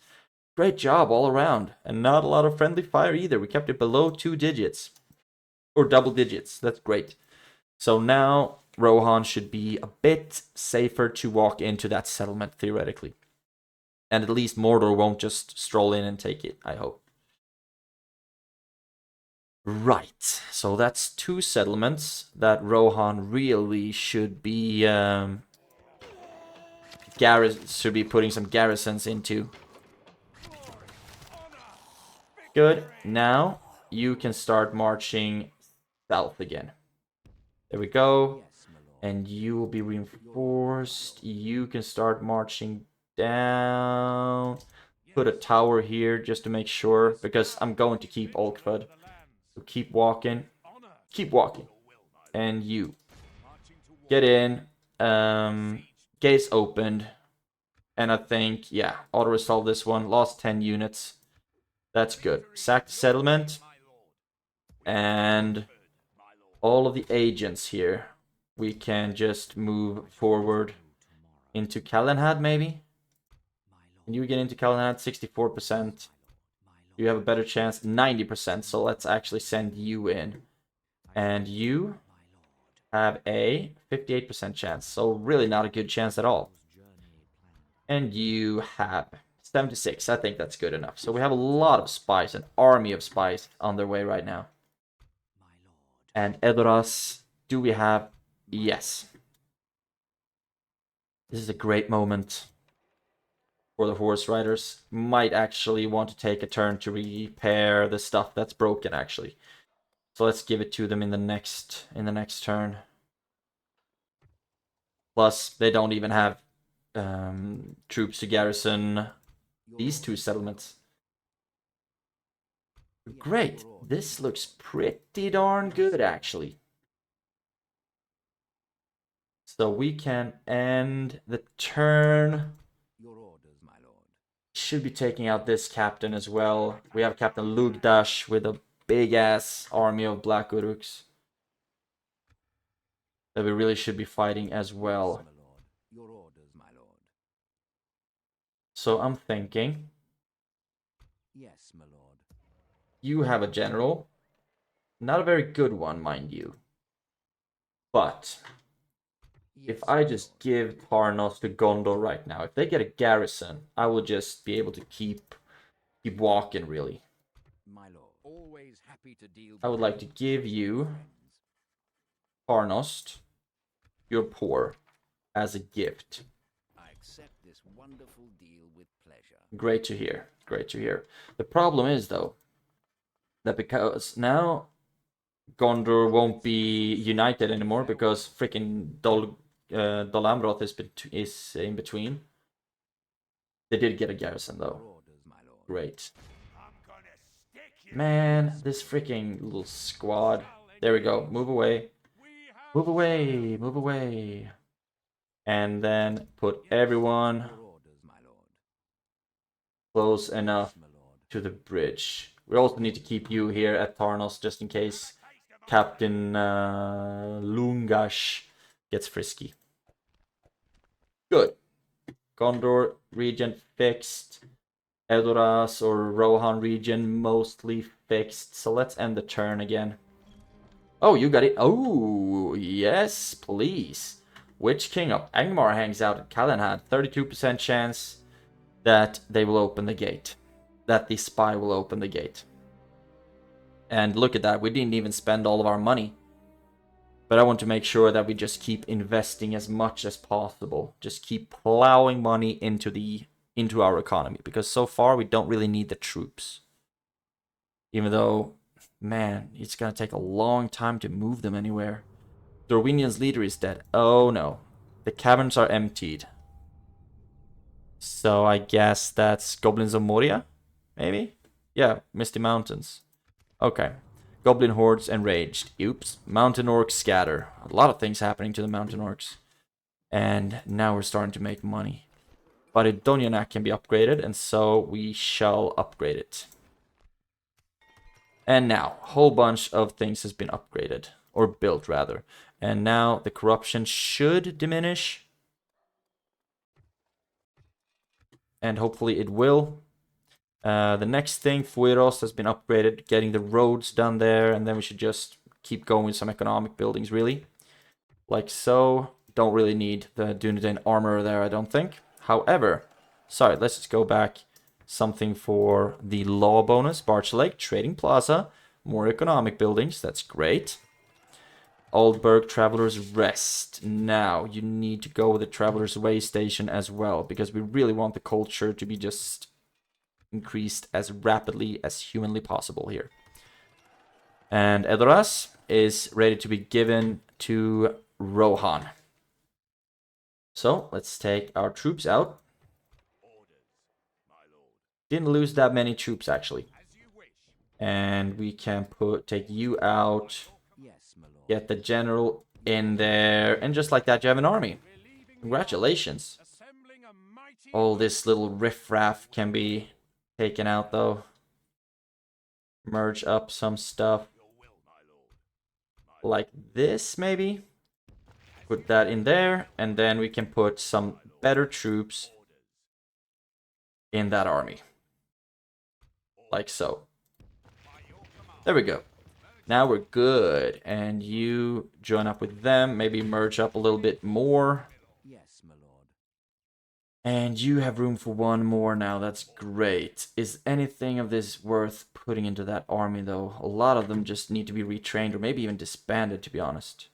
Great job all around. And not a lot of friendly fire either. We kept it below 2 digits. Or double digits. That's great. So now Rohan should be a bit safer to walk into that settlement, theoretically. And at least Mordor won't just stroll in and take it, I hope. Right, so that's 2 settlements that Rohan really should be putting some garrisons into. Good. Now you can start marching south again. There we go. And you will be reinforced. You can start marching down. Put a tower here just to make sure, because I'm going to keep Olkford. So keep walking. Keep walking. And you. Get in. Gates opened. And I think, yeah, auto-resolve this one. Lost 10 units. That's good. Sack the settlement. And all of the agents here, we can just move forward into Calenhad, maybe? Can you get into Calenhad? 64%. You have a better chance, 90%, so let's actually send you in. And you have a 58% chance, so really not a good chance at all. And you have 76, I think that's good enough. So we have a lot of spies, an army of spies on their way right now. And Edoras, do we have? Yes. This is a great moment for the horse riders. Might actually want to take a turn to repair the stuff that's broken, actually. So let's give it to them in the next turn. Plus, they don't even have troops to garrison these 2 settlements. Great. This looks pretty darn good, actually. So we can end the turn. Should be taking out this captain as well. We have Captain Lugdash with a big-ass army of Black Uruks that we really should be fighting as well. So I'm thinking... Yes, my lord. You have a general. Not a very good one, mind you. But if I just give Parnos to Gondor right now, if they get a garrison, I will just be able to keep walking, really. My lord. Always happy to deal. I would like to give you Parnos, your poor, as a gift. I accept this wonderful deal with pleasure. Great to hear. Great to hear. The problem is, though, that because now Gondor won't be united anymore because freaking Dol Amroth is in between. They did get a garrison though. Great. Man, this freaking little squad. There we go. Move away. Move away. Move away. And then put everyone close enough to the bridge. We also need to keep you here at Tarnos just in case Captain Lungash gets frisky. Good. Gondor region fixed. Edoras or Rohan region mostly fixed. So let's end the turn again. Oh, you got it. Oh, yes, please. Which king of Angmar hangs out at Calenhad? 32% chance that they will open the gate. That the spy will open the gate. And look at that, we didn't even spend all of our money. But I want to make sure that we just keep investing as much as possible. Just keep plowing money into our economy. Because so far we don't really need the troops. Even though, man, it's gonna take a long time to move them anywhere. Dorwinian's leader is dead. Oh no. The caverns are emptied. So I guess that's Goblins of Moria? Maybe? Yeah, Misty Mountains. Okay. Goblin hordes enraged. Oops. Mountain orcs scatter. A lot of things happening to the mountain orcs. And now we're starting to make money. But Donyanak can be upgraded, and so we shall upgrade it. And now, a whole bunch of things has been upgraded. Or built, rather. And now the corruption should diminish. And hopefully it will. The next thing, Fueros has been upgraded, getting the roads done there, and then we should just keep going with some economic buildings, really. Like so. Don't really need the Dunedain armor there, I don't think. However, sorry, let's just go back. Something for the law bonus, Barge Lake, Trading Plaza, more economic buildings, that's great. Oldburg Traveler's Rest. Now, you need to go with the Traveler's Way station as well, because we really want the culture to be just increased as rapidly as humanly possible here. And Edoras is ready to be given to Rohan. So, let's take our troops out. Didn't lose that many troops, actually. And we can take you out. Get the general in there. And just like that, you have an army. Congratulations. All this little riffraff can be taken out, though. Merge up some stuff. Like this, maybe. Put that in there. And then we can put some better troops in that army. Like so. There we go. Now we're good. And you join up with them. Maybe merge up a little bit more. Yes, my lord. And you have room for one more now. That's great. Is anything of this worth putting into that army, though? A lot of them just need to be retrained or maybe even disbanded, to be honest.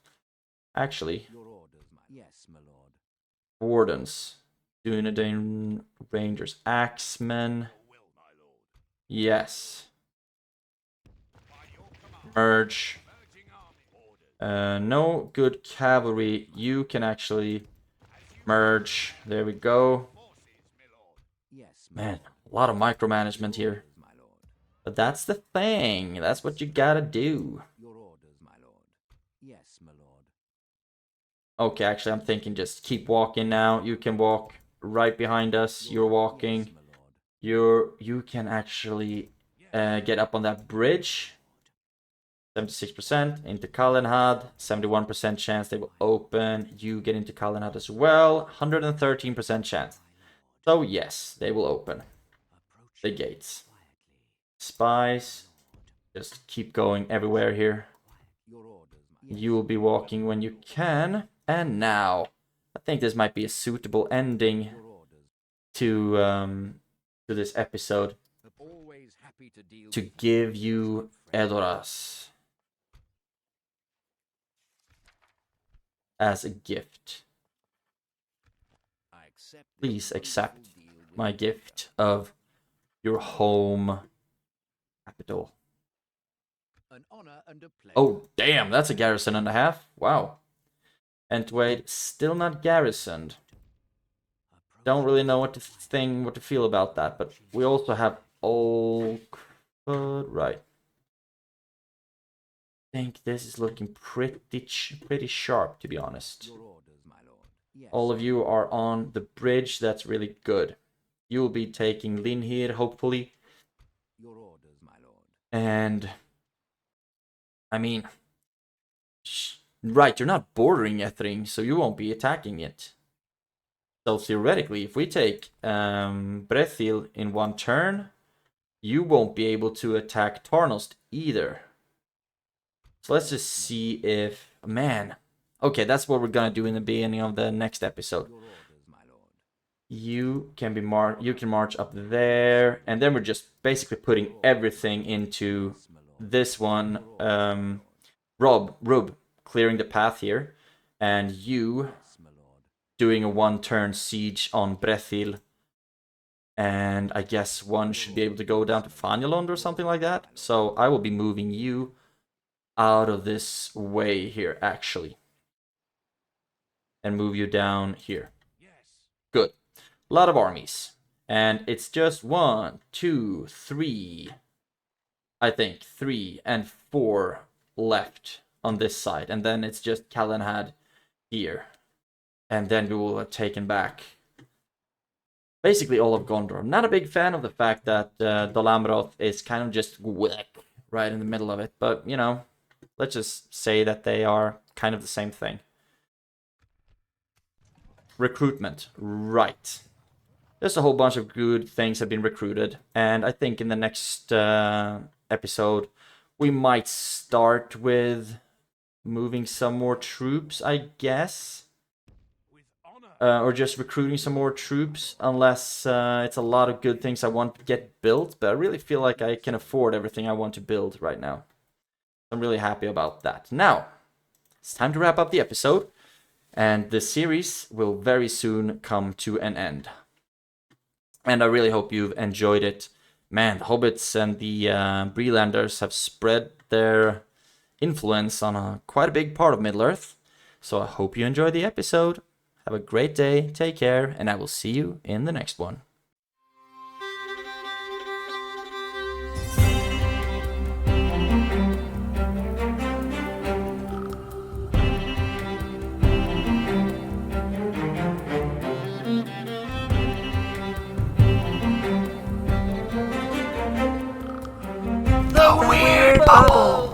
Actually. Your orders, my yes, my lord. Wardens. Dunedain Rangers. Axemen. Yes. Merge. No good cavalry. You can actually merge. There we go. Man, a lot of micromanagement here. But that's the thing. That's what you gotta do. Your orders, my lord. Yes, my lord. Okay, actually, I'm thinking just keep walking now. You can walk right behind us. You're walking. You can actually get up on that bridge. 76% into Calenhad, 71% chance they will open. You get into Calenhad as well, 113% chance. So yes, they will open the gates. Spies, just keep going everywhere here. You will be walking when you can. And now, I think this might be a suitable ending to this episode. To give you Edoras as a gift. Please accept my gift of your home capital. An honor and a pleasure. Oh, damn, that's a garrison and a half. Wow. Entwade, still not garrisoned. Don't really know what to feel about that, but we also have Oakwood, right. I think this is looking pretty sharp, to be honest. Your orders, my lord. Yes. All of you are on the bridge. That's really good. You will be taking Linhir, hopefully. Your orders, my lord. And I mean, right, you're not bordering Ethring, so you won't be attacking it. So theoretically, if we take Brethil in one turn, you won't be able to attack Tarnost either. So let's just see if... Man. Okay, that's what we're gonna do in the beginning of the next episode. Your orders, my lord. You can march up there, and then we're just basically putting everything into this one. Rub, clearing the path here, and you Yes, my lord. doing a one-turn siege on Brethil. And I guess one should be able to go down to Fanjalond or something like that. So I will be moving you out of this way here, actually. And move you down here. Yes. Good. A lot of armies. And it's just 1, 2, 3. I think 3 and 4 left on this side. And then it's just Calenhad here. And then we will have taken back basically all of Gondor. I'm not a big fan of the fact that Dol Amroth is kind of just right in the middle of it. But, you know, let's just say that they are kind of the same thing. Recruitment. Right. There's a whole bunch of good things have been recruited. And I think in the next episode, we might start with moving some more troops, I guess. With honor. Or just recruiting some more troops, unless it's a lot of good things I want to get built. But I really feel like I can afford everything I want to build right now. I'm really happy about that. Now, it's time to wrap up the episode. And the series will very soon come to an end. And I really hope you've enjoyed it. Man, the hobbits and the Breelanders have spread their influence on quite a big part of Middle-earth. So I hope you enjoyed the episode. Have a great day, take care, and I will see you in the next one. The Weird Bubble!